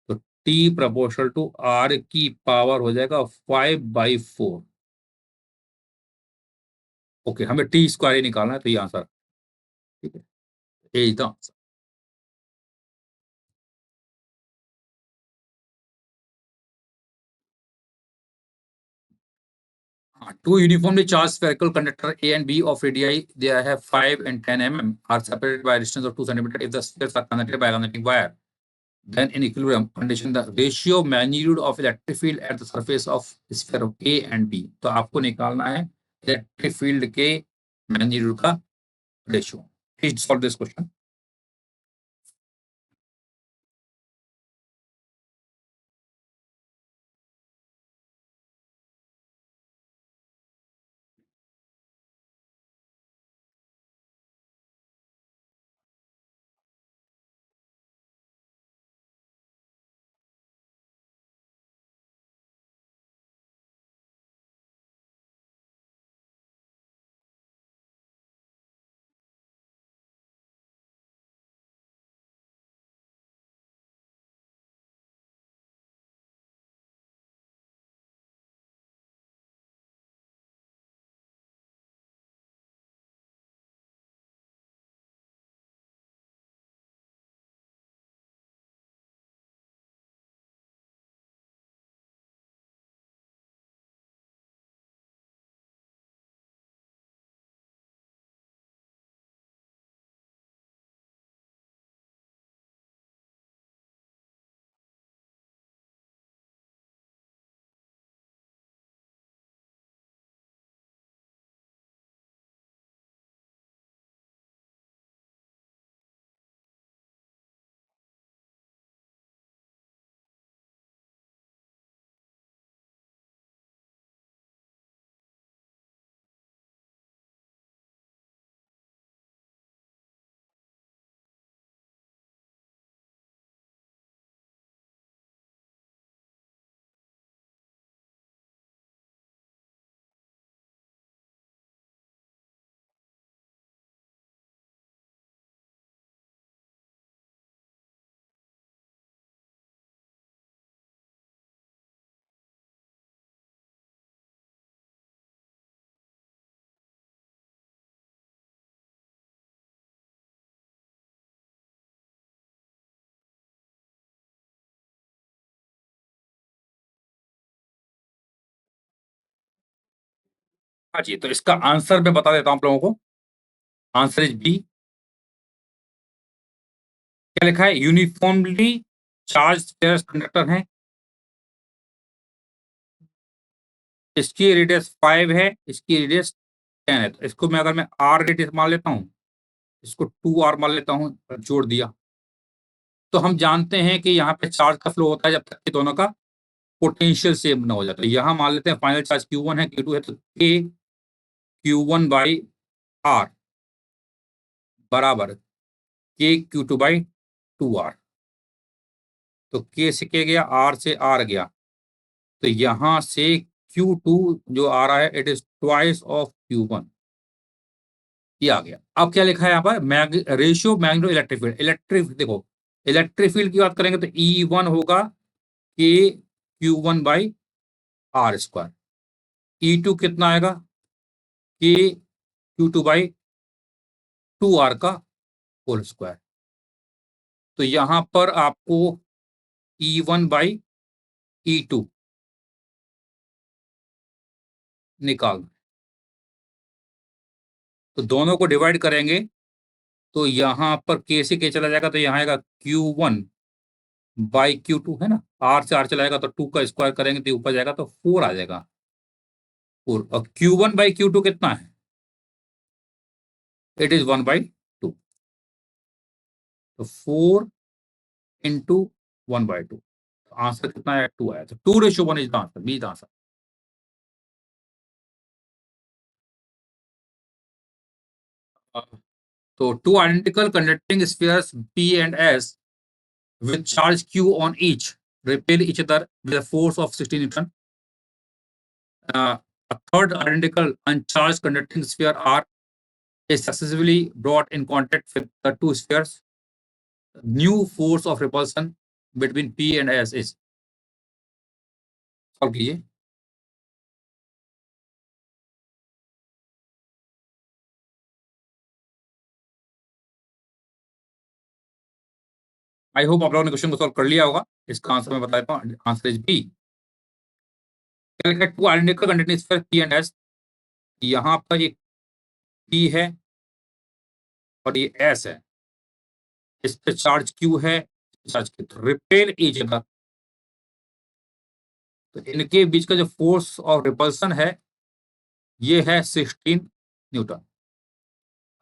तो टी प्रोपोर्शनल टू आर की पावर हो जाएगा 5/4। ओके, हमें टी स्क्वायर ही निकालना है, तो ये आंसर। ठीक है, ये था answer. Two uniformly charged spherical conductor A and B of radii, they have 5 and 10 mm, are separated by a distance of 2 centimeters. If the spheres are connected by a connecting wire, then in equilibrium condition, the ratio magnitude of electric field at the surface of sphere of A and B. तो आपको निकालना है electric field के magnitude का ratio. Please solve this question. हाँ जी, तो इसका answer मैं बता देता हूँ आप लोगों को। Answer is B. क्या लिखा है? यूनिफॉर्मली चार्ज कंडक्टर है, इसकी रेडियस 5 है, इसकी रेडियस 10 है। तो इसको मैं, अगर मैं आर रेडियस मान लेता हूँ, इसको 2r मान लेता हूँ, जोड़ दिया, तो हम जानते हैं कि यहाँ पे चार्ज का फ्लो होता है जब तक कि दोनों का पोटेंशियल सेम ना हो जाए। तो यहाँ मान लेते हैं फाइनल चार्ज Q1 है, Q2 है, तो K Q1/R बराबर K Q2/2R। तो K से K गया, R से R गया, तो यहाँ से Q2 जो आ रहा है, it is twice of Q1। ये आ गया। अब क्या लिखा है यहाँ पर? Ratio magneto electric field. Electric, देखो, इलेक्ट्रिक फील्ड की बात करेंगे तो E1 होगा के Q1/R²। E2 कितना आएगा? के Q2/2R। 2r का होल स्क्वायर। तो यहां पर आपको E1 बाई E2 निकालना। तो दोनों को डिवाइड करेंगे तो यहां पर k से k चला जाएगा तो यहाँ आएगा Q1 बाई Q2 है ना, r से r चला जाएगा तो 2 का स्क्वायर करेंगे तो ऊपर जाएगा तो 4 आ जाएगा 4। और Q1 बाई Q2 कितना है? It is 1/2। तो 4 इंटू 1/2। आंसर कितना है? 2 आया। तो 2:1 is the answer, B the answer. तो two identical conducting spheres P and S with charge Q on each repel each other with a force of 60 Newton. A third identical uncharged conducting sphere R is successively brought in contact with the two spheres. New force of repulsion between P and S is। Solve कीजिए। I hope आप लोगों ने question को solve कर लिया होगा। इसका answer मैं बता देता हूँ, answer is B. Two identical conducting sphere P and S, यहाँ पर एक P है और ये S है, इस पे चार्ज Q है, चार्ज Q, तो रिपेल ईच अदर। तो इनके बीच का जो फोर्स ऑफ रिपल्सन है ये है 16 न्यूटन।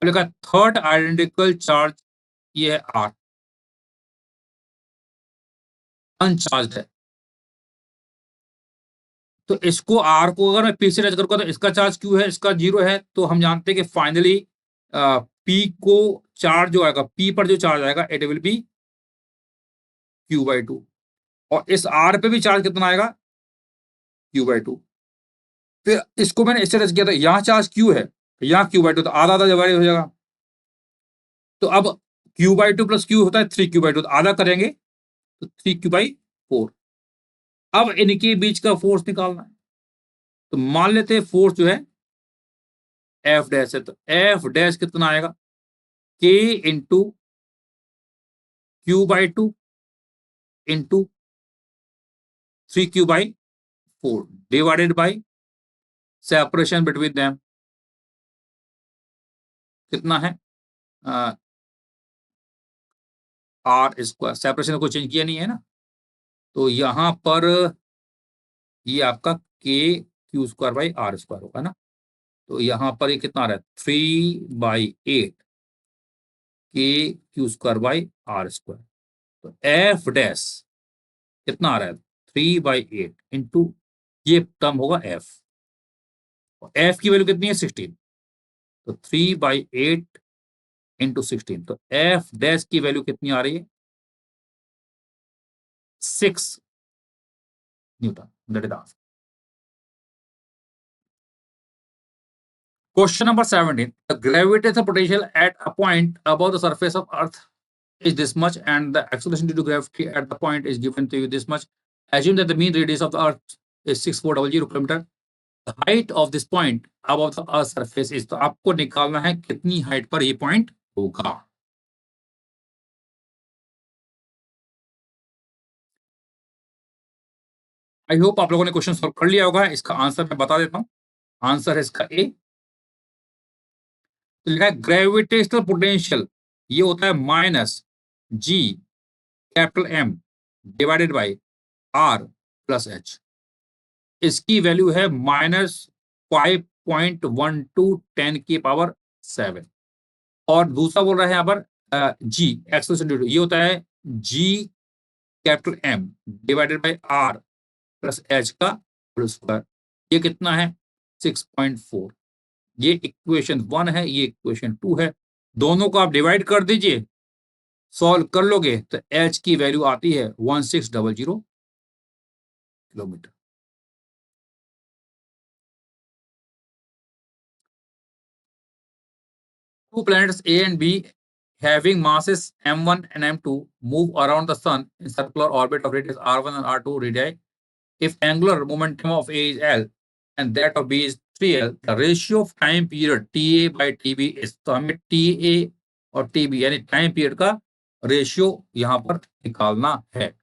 लिखा थर्ड आइडेंटिकल चार्ज, ये है R, अनचार्ज है। तो इसको R को अगर मैं P से टच करूंगा तो इसका चार्ज Q है, इसका 0 है। तो हम जानते हैं कि फाइनली P को चार्ज जो आएगा, P पर जो चार्ज आएगा इट विल बी Q/2। और इस R पे भी चार्ज कितना आएगा? Q/2। फिर इसको मैंने इससे टच किया था, यहाँ चार्ज Q है, यहाँ Q/2, तो आधा आधा डिवाइड हो जाएगा। तो अब Q/2 प्लस Q होता है 3Q/2, तो आधा करेंगे तो 3Q/4। अब इनके बीच का फोर्स निकालना है। तो मान लेते हैं फोर्स जो है F डैश है, तो F डैश कितना आएगा? K into Q/2 into 3Q/4 divided by separation between them कितना है? R square. सेपरेशन को चेंज किया नहीं है ना, तो यहां पर ये आपका Q²/R² होगा ना। तो यहां पर ये कितना आ रहा है? 3/8 KQ²/R²। तो F डैश कितना आ रहा है? 3/8 इंटू ये टर्म होगा F, और F की वैल्यू कितनी है? 16। तो 3/8 इंटू 16, तो F डैश की वैल्यू कितनी आ रही है? 6 Newton. That is the answer. Question number 17. The gravitational potential at a point above the surface of Earth is this much, and the acceleration due to gravity at the point is given to you this much. Assume that the mean radius of the Earth is 6400 kilometer. The height of this point above the Earth's surface is। तो आपको निकालना है कितनी height पर ये point होगा। I hope आप लोगों ने क्वेश्चन सॉल्व कर लिया होगा। इसका आंसर मैं बता देता हूं। आंसर है इसका ए। तो लिखा है ग्रेविटेशनल पोटेंशियल, ये होता है minus G capital M divided by R plus H. इसकी वैल्यू है -5.12 10⁻⁷। और दूसरा बोल रहा है यहाँ पर जी एक्सेलरेशन, ये होता है G capital M divided by R plus H का होल स्क्वायर। ये कितना है? 6.4। ये इक्वेशन 1 है, ये इक्वेशन 2 है। दोनों को आप डिवाइड कर दीजिए, सॉल्व कर लोगे तो एच की वैल्यू आती है 1600 kilometre. Two planets A and B having masses m1 and m2 move around the sun in circular orbit of radius r1 and r2 radii. If angular momentum of A is L and that of B is 3L the ratio of time period TA by TB is, तो हमें TA और TB यानी time period का ratio यहां पर निकालना है।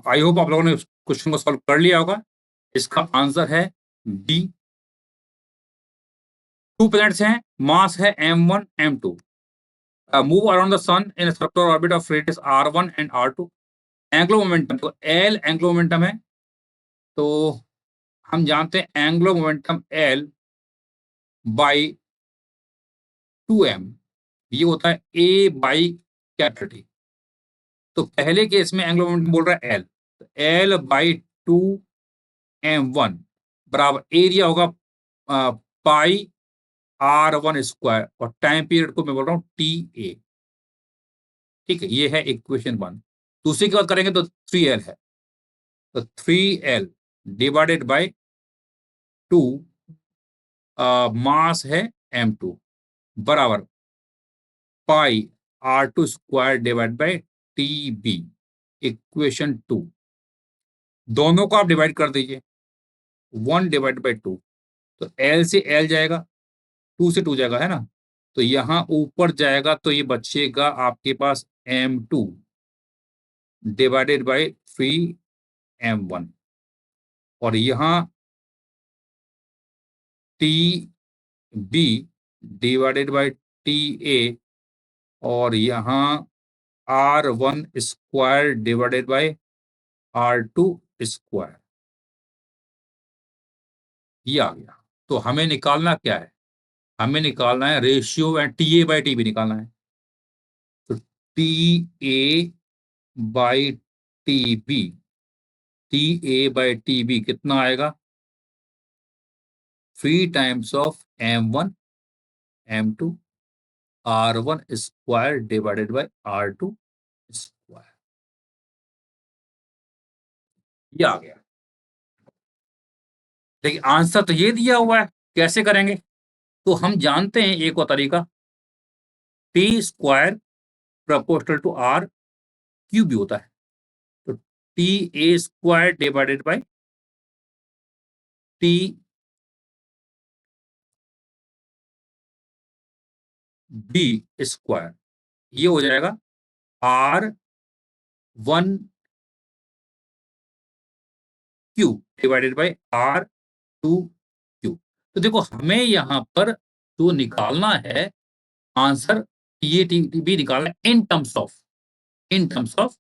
I hope आप लोगों ने क्वेश्चन को सॉल्व कर लिया होगा। इसका आंसर है डी। 2 प्लैनेट्स हैं, मास है M1 M2, move around the sun in circular orbit of radius R1 and R2। Angular momentum, तो L एंगुलर मोमेंटम है, तो हम जानते हैं angular momentum L by 2m, ये होता है A बाई कैपिटल T। तो पहले केस में एंगुलर मोमेंटम बोल रहा है L, तो L बाई 2m1 बराबर एरिया होगा पाई R1 स्क्वायर, और टाइम पीरियड को मैं बोल रहा हूँ TA। ठीक है, ये है इक्वेशन 1। दूसरी की बात करेंगे तो 3L है, तो 3L डिवाइडेड बाय 2, मास है M2 बराबर पाई R2 square divide by TB। Equation 2, दोनों को आप डिवाइड कर दीजिए, 1 डिवाइड बाय 2, तो L से L जाएगा, 2 से 2 जाएगा, है ना। तो यहां ऊपर जाएगा तो ये बचेगा आपके पास M2 डिवाइडेड बाय 3m1, और यहां TB डिवाइडेड बाय TA, और यहां R1 square divided by R2 square, ये आ गया। तो हमें निकालना क्या है, हमें निकालना है ratio and TA by TB निकालना है। तो TA by TB, TA by TB कितना आएगा, 3 times of M1 M2 R1 square divided by R2 square, ये आ गया। देखिए आंसर तो ये दिया हुआ है, कैसे करेंगे, तो हम जानते हैं एक और तरीका, T square proportional to R cube भी होता है, तो T A square divided by T B square, ये हो जाएगा R1 cube divided by R2 cube. तो देखो हमें यहां पर जो निकालना है आंसर, ये टी बी निकालना है इन टर्म्स ऑफ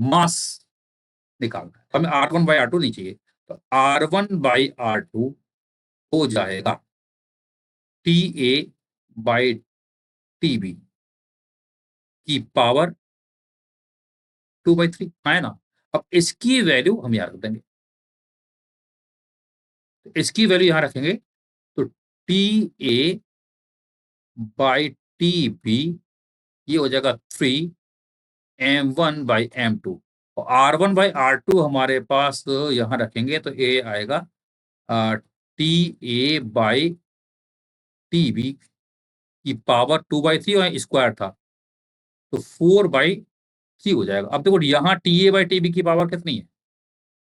मास निकालना है, हमें R1 बाई R2 नहीं चाहिए। तो R1 बाई R2 हो जाएगा TA बाई TB की पावर 2/3, है ना। अब इसकी वैल्यू हम यहाँ रख देंगे, तो इसकी वैल्यू यहाँ रखेंगे, तो TA बाई TB ये हो जाएगा 3m1 बाई m2, और R1 बाई R2 हमारे पास यहाँ रखेंगे तो ये आएगा TA बाई TB की पावर 2/3, और स्क्वायर था तो 4/3 हो जाएगा। अब देखो यहाँ TA बाई TB की पावर कितनी है,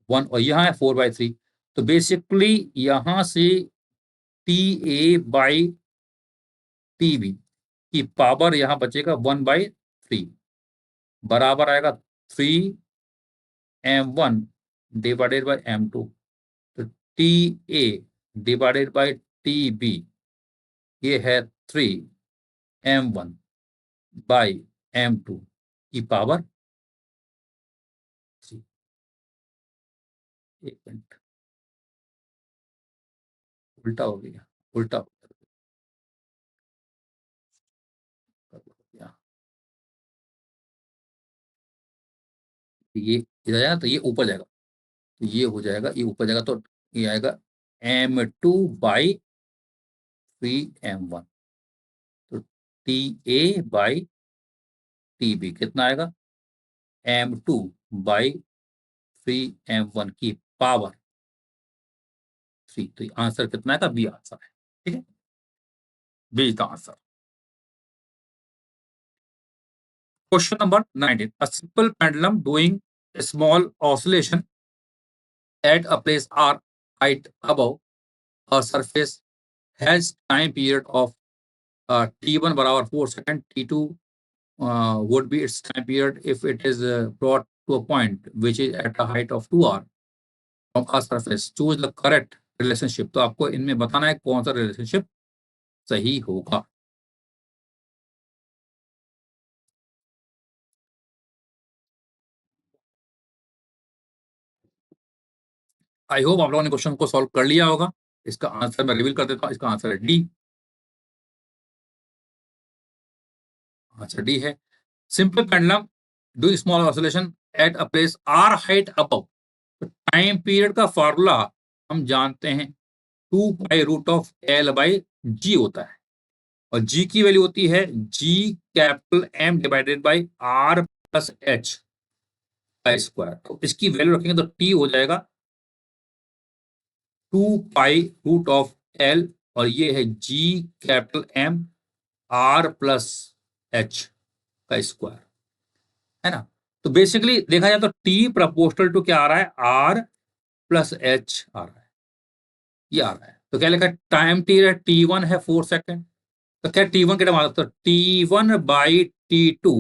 1, और यहाँ है 4/3, तो बेसिकली यहाँ से TA बाई TB की पावर यहाँ बचेगा 1/3, बराबर आएगा 3m1 डिवाइडेड बाई m2, तो TA डिवाइडेड बाई TB ये है 3m1 बाई m2 की पावर 3। एक मिनट, उल्टा हो गया, उल्टा हो गया। ये इधर आया तो ये ऊपर जाएगा, तो ये हो जाएगा, ये ऊपर जाएगा तो ये आएगा m2 बाई 3m1, तो TA बाई TB कितना आएगा, m2 बाई 3m1 की पावर 3। तो आंसर कितना आएगा, बी आंसर है। ठीक है, B is the answer. Question number 19, a simple pendulum doing a small oscillation at a place r height above a surface has time period of t1 बराबर 4 second, t2 would be its time period if it is brought to a point which is at a height of 2r from a surface. Choose the correct relationship. तो आपको इनमें बताना है कौन सा relationship सही होगा। आई होप आप लोगों ने क्वेश्चन को सॉल्व कर लिया होगा। इसका आंसर मैं रिवील कर देता हूँ, इसका आंसर है डी। आंसर डी है। Simple pendulum do small oscillation at a place R height above. Time period का फॉर्मूला हम जानते हैं, 2 pi root of L by G होता है, और जी की वैल्यू होती है G capital M divided by R plus H का स्क्वायर। तो इसकी वैल्यू रखेंगे तो टी हो जाएगा 2 पाई रूट ऑफ एल, और ये है G capital M R plus H का स्क्वायर, है ना। तो बेसिकली देखा जाए तो टी प्रपोर्शनल टू क्या आ रहा है, आर प्लस एच आ रहा है, ये आ रहा है। तो क्या लिखा है, टाइम टी है T1 है 4 सेकंड, तो क्या T1 कितना माना, तो T1 by T2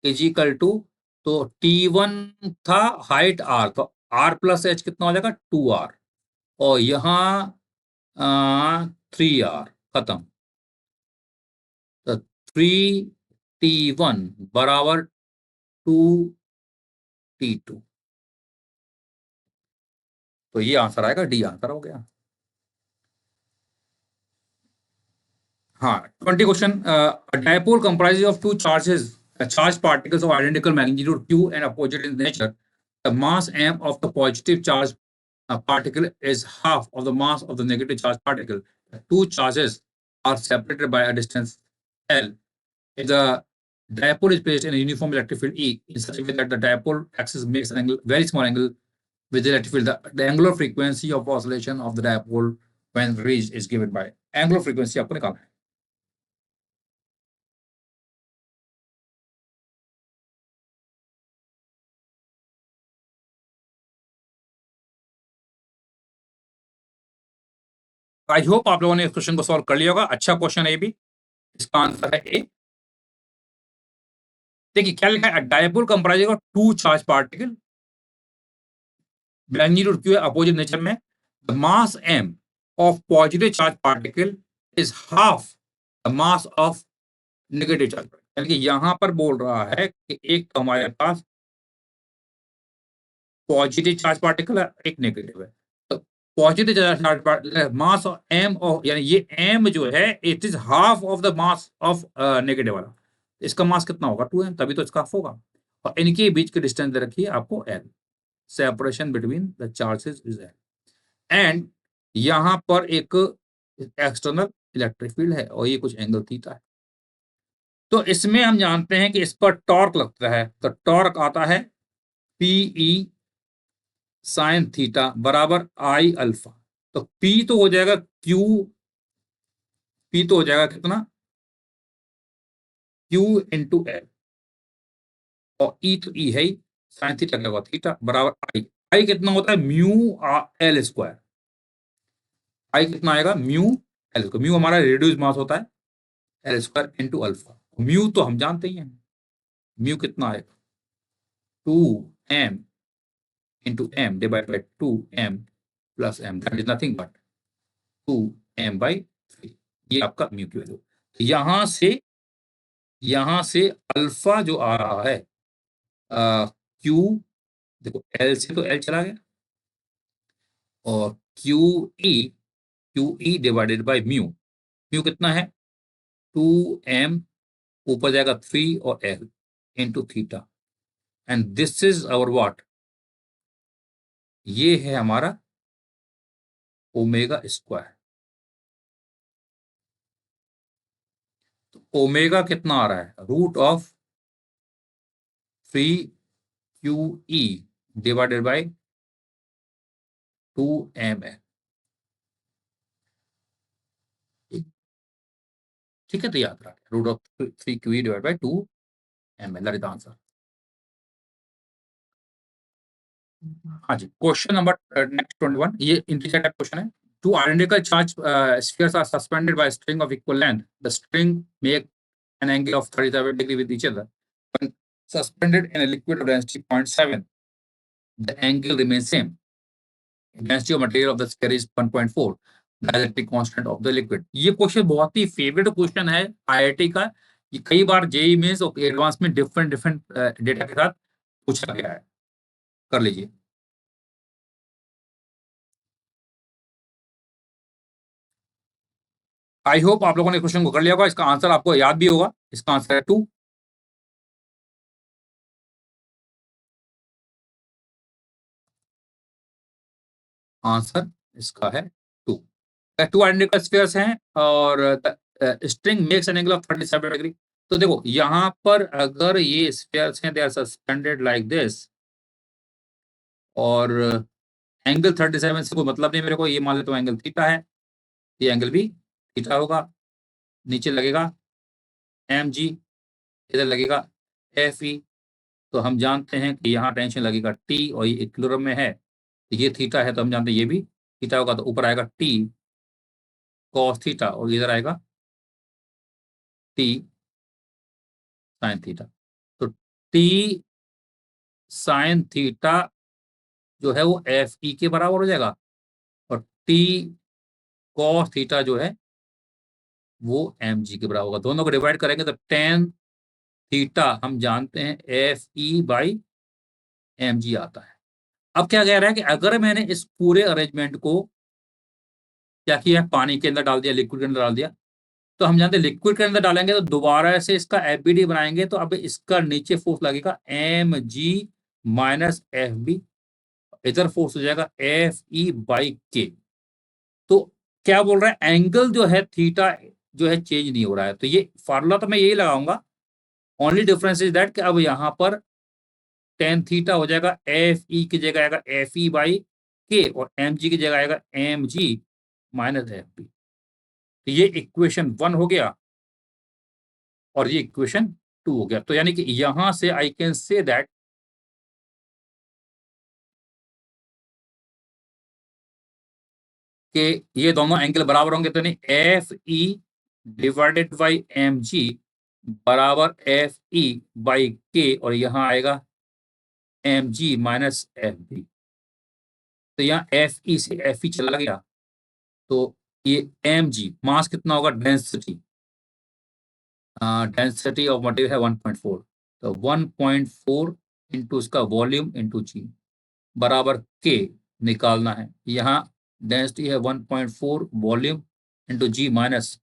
is equal to, तो T1 था हाइट R, तो R प्लस एच कितना हो जाएगा 2R, और यहाँ 3R, खत्म। तो 3T1 बराबर 2T2, तो ये आंसर आएगा, डी आंसर हो गया। हाँ, 20 question, dipole comprises of two charges, charged particles of identical magnitude q and opposite in nature. The mass m of the positive charge particle is half of the mass of the negative charge particle. The two charges are separated by a distance L. If the dipole is placed in a uniform electric field E in such a way that the dipole axis makes an angle, very small angle with the electric field, the angular frequency of oscillation of the dipole when reached is given by angular frequency आपको निकालना है। I hope आप लोगों ने इस question को solve कर लिया होगा। अच्छा क्वेश्चन है ये भी, इसका आंसर है ए। देखिए क्या लिखा है, dipole comprising of two charge particle, magnitude Q है अपोजिट नेचर में, the mass m of positive charge particle is half the mass of negative charge, यानी कि यहां पर बोल रहा है कि एक तो हमारे पास पॉजिटिव चार्ज पार्टिकल है, एक नेगेटिव है। तो positive charge particle mass of m, और यानी ये m जो है it is half of the mass of negative वाला। इसका मास कितना होगा 2m, तभी तो इसका हाफ होगा। और इनके बीच की डिस्टेंस दे रखी है आपको l, separation between the charges is l, and यहां पर एक एक्सटर्नल इलेक्ट्रिक फील्ड है और ये कुछ एंगल थीटा है। तो इसमें हम जानते हैं कि इस पर टॉर्क लगता है, तो टॉर्क आता है पीई साइन थीटा बराबर आई अल्फा। तो पी तो हो जाएगा क्यू, पी तो हो जाएगा कितना, क्यू इंटू एल, और ई तो ई है ही, साइन थीटा क्या होगा थीटा बराबर आई। आई कितना होता है म्यू एल स्क्वायर, आई कितना आएगा म्यू एल, को म्यू हमारा रेडियस मास होता है, L square into alpha. Mu तो हम जानते ही हैं, म्यू कितना आएगा 2m into M divide by 2m plus m, that is nothing but 2m/3, ये आपका म्यू की वैल्यू। यहां से अल्फा जो आ रहा है क्यू, देखो एल से तो एल चला गया, और Q E divided by mu, mu कितना है 2m, ऊपर जाएगा 3 और L into theta, and this is our what, ये है हमारा ओमेगा स्क्वायर। तो ओमेगा कितना आ रहा है, root of 3 QE divided by 2ml। ठीक है, तो याद रखें root of 3 QE divide by 2ml, that is the answer. हाँ जी, क्वेश्चन नंबर नेक्स्ट 21, ये इंटीजर टाइप क्वेश्चन है। Two identical charge spheres are suspended by a string of equal length. The string make an angle of 37 degree with each other. When suspended in a liquid of density 0.7, the angle remains same. Density of material of the sphere is 1.4. Dielectric constant of the liquid. ये question बहुत ही favourite question है IIT का। ये कई बार JEE mains और advance में different different data के साथ पूछा गया है। कर लीजिए। आई होप आप लोगों ने क्वेश्चन को कर लिया होगा, इसका आंसर आपको याद भी होगा। इसका आंसर है 2। आंसर इसका है 2। टू आइडेंटिकल स्फीयर्स हैं और string makes an angle of 37 degree. तो देखो यहां पर अगर ये स्फीयर्स हैं, they are suspended like this, और एंगल 37 से कोई मतलब नहीं मेरे को, ये मान लेता हूं एंगल थीटा है, ये एंगल भी थीटा होगा। नीचे लगेगा mg, इधर लगेगा fe। तो हम जानते हैं कि यहाँ टेंशन लगेगा T, और ये इक्विलिब्रियम में है, तो ये थीटा है, तो हम जानते हैं ये भी थीटा होगा। तो ऊपर आएगा T cos थीटा, और इधर आएगा T sin थीटा। तो T sin थीटा जो है वो FE के बराबर हो जाएगा, और T cos थीटा जो है वो mg के बराबर होगा। दोनों को डिवाइड करेंगे तो tan थीटा हम जानते हैं FE बाई mg आता है। अब क्या कह रहा है कि अगर मैंने इस पूरे अरेंजमेंट को क्या किया है, पानी के अंदर डाल दिया, लिक्विड के अंदर डाल दिया, तो हम जानते हैं लिक्विड के अंदर डालेंगे तो दोबारा से इसका एफबीडी बनाएंगे, तो अब इसका नीचे फोर्स लगेगा mg माइनस एफ, इधर फोर्स हो जाएगा FE/K। तो क्या बोल रहा है, एंगल जो है थीटा जो है चेंज नहीं हो रहा है। तो ये फार्मूला तो मैं यही लगाऊंगा, ओनली डिफरेंस इज दैट कि अब यहां पर टेन थीटा हो जाएगा FE की जगह आएगा FE/K, और mg की जगह आएगा mg माइनस FB। तो ये इक्वेशन 1 हो गया, और ये इक्वेशन 2 हो गया। तो यानी कि यहां से आई कैन से दैट कि ये दोनों एंगल बराबर होंगे, तो नहीं FE डिवाइडेड बाई mg बराबर FE/K, और यहां आएगा mg माइनस FB। तो यहाँ FE से FE चला गया, तो ये mg मास कितना होगा, डेंसिटी, डेंसिटी ऑफ मटेरियल है 1.4, तो 1.4 इंटू इसका वॉल्यूम इंटू जी बराबर के निकालना है। यहाँ डेंसिटी है 1.4 वॉल्यूम इंटू जी माइनस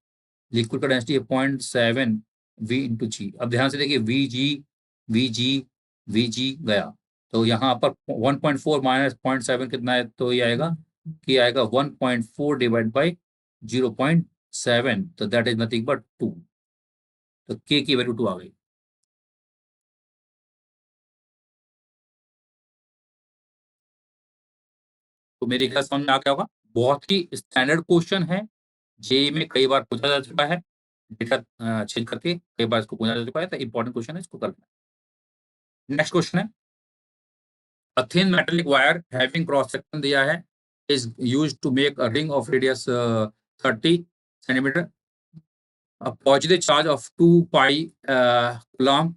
लिक्विड का डेंसिटी है 0.7 वी इंटू जी। अब ध्यान से देखिए वी जी गया, तो यहाँ पर 1.4 माइनस 0.7 कितना है, तो ये आएगा कि आएगा 1.4 डिवाइड बाई 0.7, तो दैट इज नथिंग बट 2। तो के की वैल्यू 2 आ गई। तो मेरे ख्याल समझ में आ गया होगा, बहुत ही स्टैंडर्ड क्वेश्चन है, जेईई में कई बार पूछा जा चुका है, डेटा चेंज करके कई बार इसको पूछा जा चुका है, तो इंपॉर्टेंट क्वेश्चन है, इसको कर लेना। नेक्स्ट क्वेश्चन है, a thin metallic wire having cross section दिया है is used to make a ring of radius 30 centimeter. A positive charge of 2 pi coulomb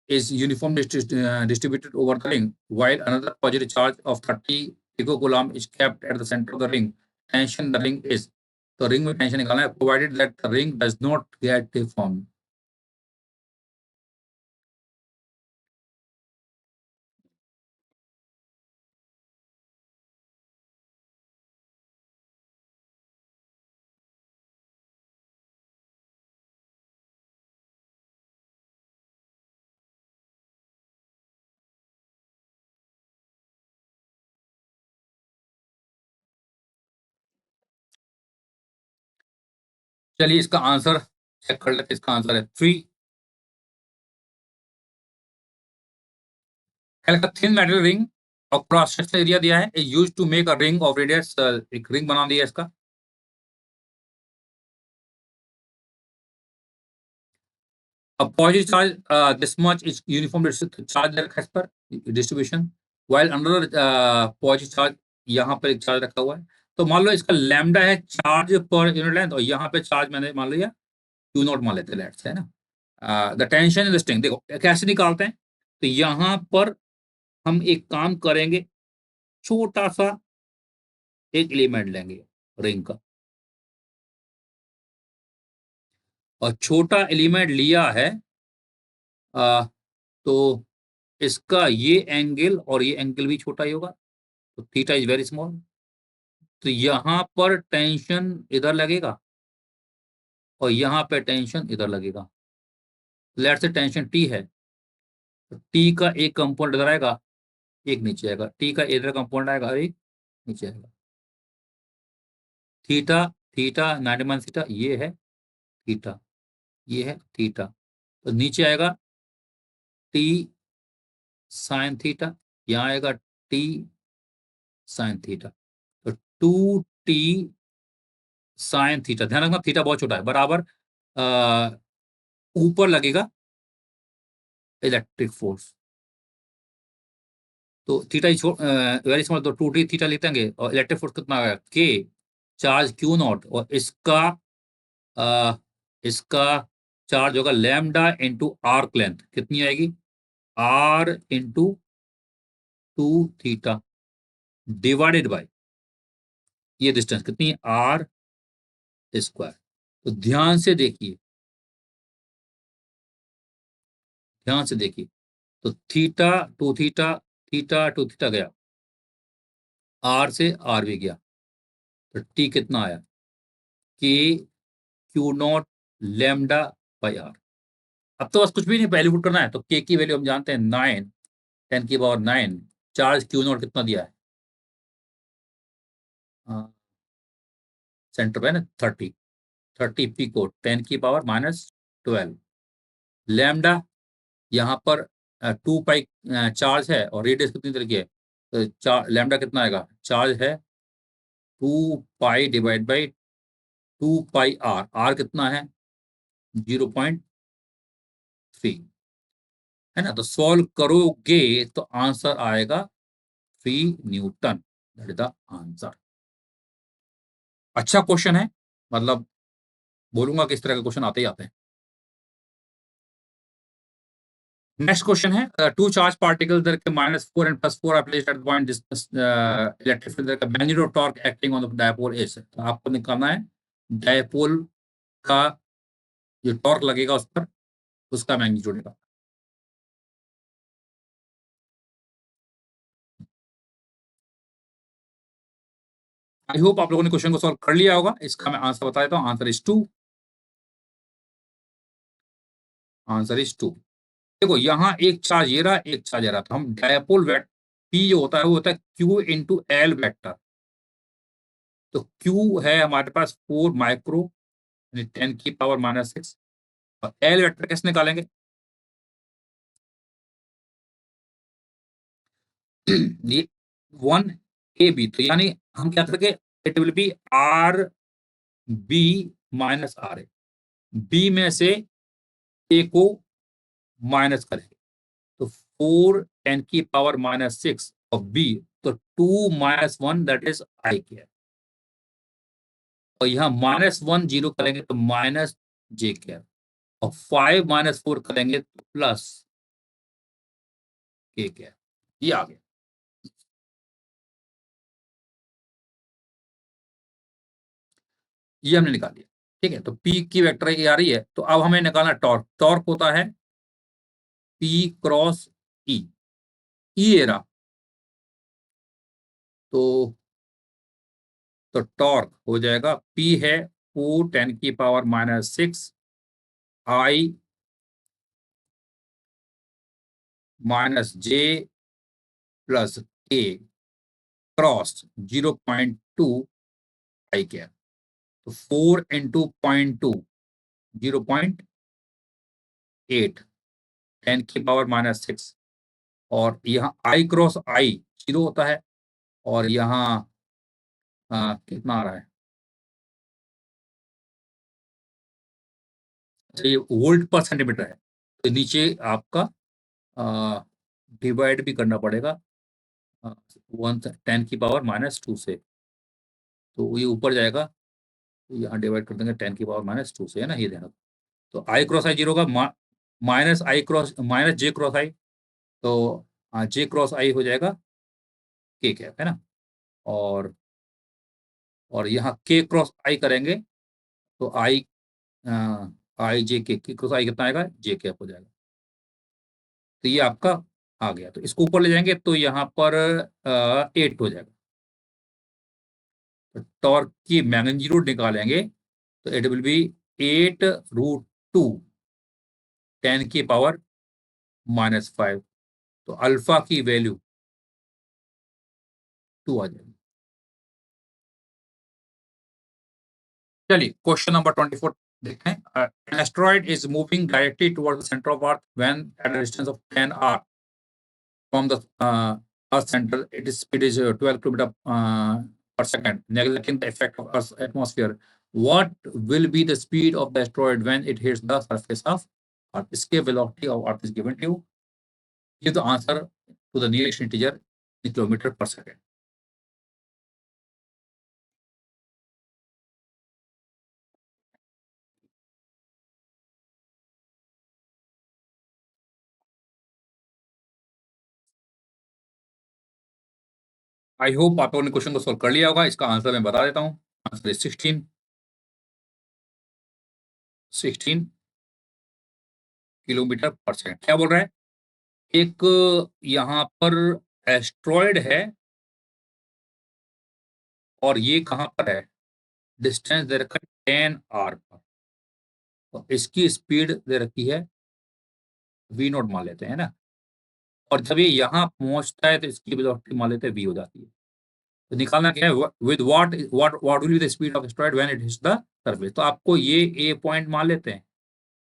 is uniformly distributed over the ring, while another positive charge of 30 picocoulomb is kept at the center of the ring. Tension the ring is, तो ring में tension निकालना है, provided that the ring does not get deformed. चलिए इसका answer check कर लेते हैं। इसका आंसर है 3। का थिन मेटल रिंग और क्रॉस सेक्शन एरिया दिया है, used to make a ring of radius, एक रिंग बना दिया इसका। A positive charge this much is uniform charge रखा है इस पर distribution, while another positive charge यहाँ पर एक चार्ज रखा हुआ है। तो मान लो इसका लैम्डा है चार्ज पर यूनिट लेंथ, और यहाँ पे चार्ज मैंने मान लिया क्यू नॉट मान लेते हैं, लेट्स है ना। The tension in the string, देखो कैसे निकालते हैं। तो यहाँ पर हम एक काम करेंगे, छोटा सा एक एलिमेंट लेंगे रिंग का, और छोटा एलिमेंट लिया है आ, तो इसका ये एंगल और ये एंगल भी छोटा ही होगा, तो थीटा इज वेरी स्मॉल। तो यहाँ पर टेंशन इधर लगेगा और यहाँ पे टेंशन इधर लगेगा। लेट्स से टेंशन टी है, तो टी का एक कंपोनेंट इधर आएगा, एक नीचे आएगा, टी का इधर कंपोनेंट आएगा, एक नीचे आएगा। थीटा, थीटा 90 थीटा, ये है थीटा, ये है थीटा, तो नीचे आएगा टी साइन थीटा, यहाँ आएगा टी साइन थीटा, तो 2t साइन थीटा, ध्यान रखना थीटा बहुत छोटा है, बराबर ऊपर लगेगा इलेक्ट्रिक फोर्स। तो थीटा इज वेरी स्मॉल, तो 2t थीटा लिखेंगे, और इलेक्ट्रिक फोर्स कितना आएगा के चार्ज क्यू नॉट, और अ, इसका चार्ज होगा लैम्डा इंटू आर्क लेंथ, कितनी आएगी R into 2 theta divided by ये डिस्टेंस कितनी है आर स्क्वायर। तो ध्यान से देखिए, ध्यान से देखिए, तो theta to theta, theta to theta गया, आर से आर भी गया, तो टी कितना आया K Q naught lambda by R. अब तो बस कुछ भी नहीं वैल्यू पुट करना है, तो के की वैल्यू हम जानते हैं 9 10⁻⁹। चार्ज क्यू नॉट कितना दिया है, सेंटर पे है ना 30 पी को 10⁻⁻12। लैम्डा यहाँ पर 2 पाई चार्ज है, और रेडियस कितनी तरह की है, तो लैम्डा कितना आएगा, चार्ज है 2 pi divide by 2 pi R, R कितना है 0.3, है ना। तो सॉल्व करोगे तो आंसर आएगा 3 Newton, that is the answer. अच्छा क्वेश्चन है, मतलब बोलूंगा कि इस तरह के क्वेश्चन आते ही आते हैं। नेक्स्ट क्वेश्चन है, टू चार्ज पार्टिकल के -4 and +4 are placed at the point distance electric field का magnitude torque acting on the dipole is. तो आपको निकालना है डायपोल का जो टॉर्क लगेगा उस पर, उसका मैग्नीट्यूड निकालना। आई होप आप लोगों ने क्वेश्चन को सॉल्व कर लिया होगा। इसका मैं आंसर बता देता हूँ, आंसर इज 2, आंसर इज 2। देखो यहाँ एक चार्ज ये रहा, एक चार्ज ये रहा, तो हम डायपोल वेक्टर पी जो होता है वो होता है क्यू इंटू एल वेक्टर। तो क्यू है हमारे पास 4 माइक्रो, 10⁻⁻6, और एल वेक्टर कैसे निकालेंगे ये 1 AB, तो यानी हम क्या करेंगे, it will B RB-RA, B में से ए को माइनस करेंगे, तो 4 10⁻⁻6 और बी, तो 2 - 1 दैट इज आई के, और यहाँ -1 जीरो करेंगे तो -j के, और 5 - 4 करेंगे तो +k के। ये आ गया। ये हमने निकाल लिया, ठीक है। तो पी की वेक्टर ये आ रही है, तो अब हमें निकालना टॉर्क। टॉर्क होता है पी क्रॉस ई, ई ए रहा, तो टॉर्क हो जाएगा पी है 4 10⁻⁻6 आई -j +k क्रॉस 0.2 आई के। तो 4 इंटू 0.2 0.8 10⁻⁻6 और यहाँ आई क्रॉस आई 0 होता है और यहाँ कितना आ रहा है? अच्छा ये वोल्ट पर सेंटीमीटर है। तो नीचे आपका डिवाइड भी करना पड़ेगा 10⁻⁻2 से। तो ये ऊपर जाएगा तो यहाँ डिवाइड कर देंगे 10⁻⁻2 से, है ना? ये देखो तो आई क्रॉस आई 0 होगा माइनस आई क्रॉस माइनस जे क्रॉस आई। तो जे क्रॉस आई हो जाएगा के कैप, है ना? और यहाँ के क्रॉस आई करेंगे तो आई आई जे के क्रॉस आई कितना आएगा? जे कैप हो जाएगा। तो ये आपका आ गया। तो इसको ऊपर ले जाएंगे तो यहाँ पर 8 हो जाएगा। तो टॉर्क की मैग्नीट्यूड निकालेंगे तो इट विल बी 8√2 10⁻⁻5। तो अल्फा की वैल्यू 2 आ जाएगी। चलिए क्वेश्चन नंबर 24 देखते हैं। An asteroid is moving directly towards the center of Earth when at a distance of 10 r from the Earth center. Its speed is 12 km per second, neglecting the effect of Earth's atmosphere. What will be the speed of the asteroid when it hits the surface of Earth? इसके velocity of Earth is given to you. Give the answer to the nearest integer in kilometer per second. I hope आप लोगों ने question को solve कर लिया होगा। इसका answer मैं बता देता हूँ। आंसर इज 16 किलोमीटर पर सेकंड। क्या बोल रहा है? एक यहाँ पर एस्ट्रॉयड है और ये कहाँ पर है? डिस्टेंस दे रखा है 10 r पर। तो इसकी स्पीड दे रखी है v0 मान लेते हैं ना। और जब ये यहाँ पहुंचता है तो इसकी वेलोसिटी मान लेते हैं v हो जाती है। तो निकालना क्या है? With what will be the speed of asteroid when it hits the surface. तो आपको ये ए पॉइंट मान लेते हैं,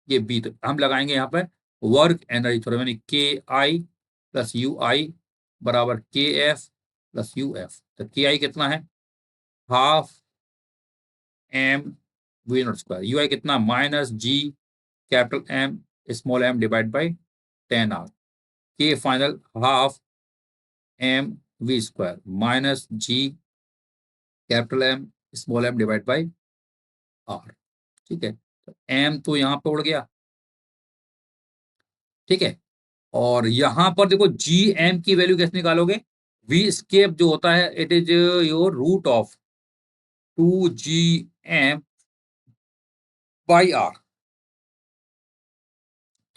ये बी। तो हम लगाएंगे यहाँ पर वर्क एनर्जी थ्योरम, यानी के आई प्लस यू आई बराबर के एफ प्लस यू एफ। तो के आई कितना है? Half M V naught square. U I कितना? Minus G capital M small M divide by 10 r। K final half M V square minus G capital M small M divide by R. ठीक है, तो M तो यहाँ पे उड़ गया। ठीक है, और यहां पर देखो जी एम की वैल्यू कैसे निकालोगे? वी स्केप जो होता है it is your root of 2gm by R.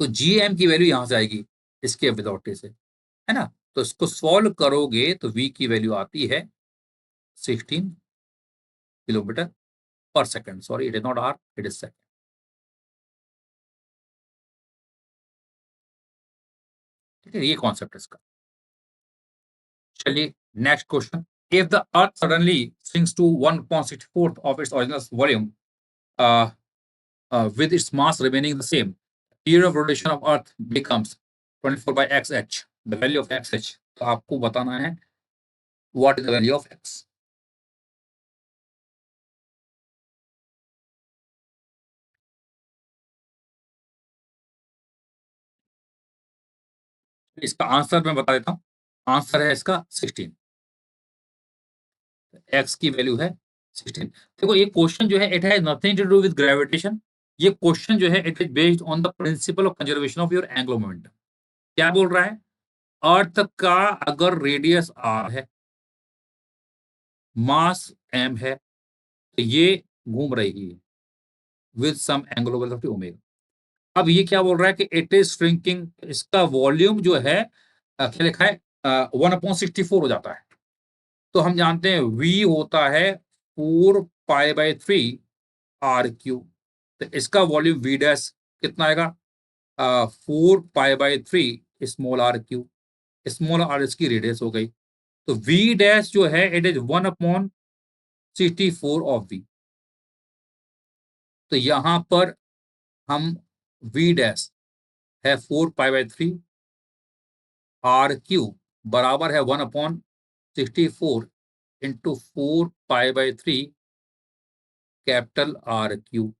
तो जी एम की वैल्यू यहां से आएगी स्केप विदाउट से, है ना? तो इसको सॉल्व करोगे तो v की वैल्यू आती है 16 किलोमीटर पर second. Sorry, it is not R, it is second. ठीक है, ये कॉन्सेप्ट है इसका। चलिए next question. If the earth suddenly sinks to 1/64 of its original volume with its mass remaining the same, period of rotation of Earth becomes 24 by xh, the value of xh। तो आपको बताना है what is the value of x। इसका answer मैं बता देता हूँ। Answer है इसका 16। x की वैल्यू है 16। देखो ये क्वेश्चन जो है it has nothing to do with gravitation. ये क्वेश्चन जो है it is based on the principle of conservation of your angular momentum. क्या बोल रहा है? अर्थ का अगर रेडियस r है, मास m है, तो ये घूम रही है with some angular velocity omega. अब ये क्या बोल रहा है कि इट इज श्रिंकिंग। इसका वॉल्यूम जो है क्या लिखा है? 1/64 हो जाता है। तो हम जानते हैं v होता है 4π/3 r³ तो इसका वॉल्यूम v डैश कितना आएगा? 4π/3 स्मॉल r³। स्मॉल r इसकी रेडियस हो गई। तो v डैश जो है इट इज 1/64 ऑफ v। तो यहाँ पर हम v डैश है 4π/3 RQ बराबर है 1/64 इंटू 4π/3 कैपिटल RQ।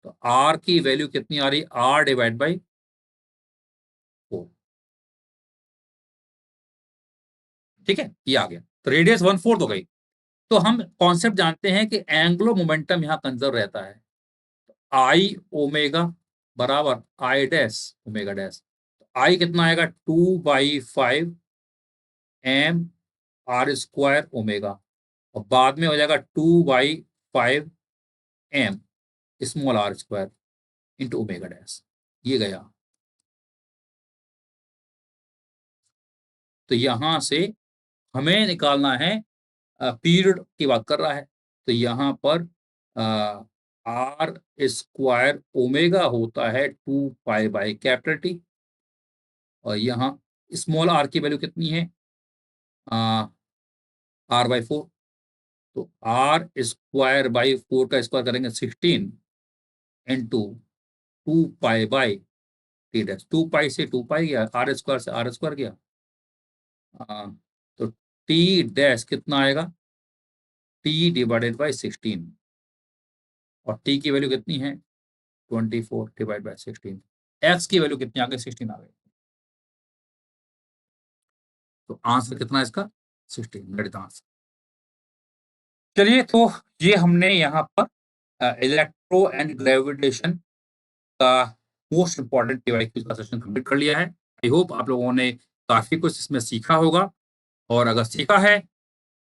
तो R की वैल्यू कितनी आ रही है? R/4। ठीक है, ये आ गया। तो रेडियस 1/4 हो गई। तो हम कॉन्सेप्ट जानते हैं कि एंगुलर मोमेंटम यहाँ कंजर्व रहता है। आई ओमेगा बराबर आई डैश ओमेगा डैश। आई कितना आएगा? 2/5 एम आर स्क्वायर ओमेगा, और बाद में हो जाएगा 2/5 M small R square into omega dash. ये गया। तो यहां से हमें निकालना है, पीरियड की बात कर रहा है, तो यहाँ पर आर स्क्वायर ओमेगा होता है 2π/T, और यहाँ स्मॉल आर की वैल्यू कितनी है? R/4। तो R² का स्क्वायर करेंगे 16 इंटू 2π/T डैश। 2π से 2π गया, R² से R² गया। तो T डैश कितना आएगा? T/16, और T की वैल्यू कितनी है? 24/16। X की वैल्यू कितनी आ गई? 16 आ गई। तो आंसर कितना है इसका? 16, दैट इज आंसर। चलिए, तो ये हमने यहाँ पर इलेक्ट्रो एंड ग्रेविटेशन का मोस्ट इंपॉर्टेंट PYQ का सेशन कंप्लीट कर लिया है। आई होप आप लोगों ने काफी कुछ इसमें सीखा होगा, और अगर सीखा है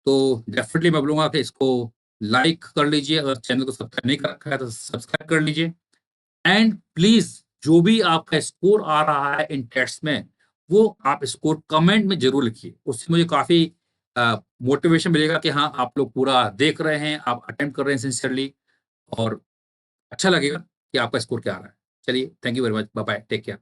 तो डेफिनेटली मैं बोलूंगा कि इसको लाइक कर लीजिए। अगर चैनल को सब्सक्राइब नहीं कर रखा है तो सब्सक्राइब कर लीजिए। एंड प्लीज, जो भी आपका स्कोर आ रहा है इन टेस्ट में, वो आप स्कोर कमेंट में जरूर लिखिए। उससे मुझे काफी मोटिवेशन मिलेगा कि हाँ, आप लोग पूरा देख रहे हैं, आप अटेम्प्ट कर रहे हैं सिंसियरली, और अच्छा लगेगा कि आपका स्कोर क्या आ रहा है। चलिए, thank you very much, bye bye, take care.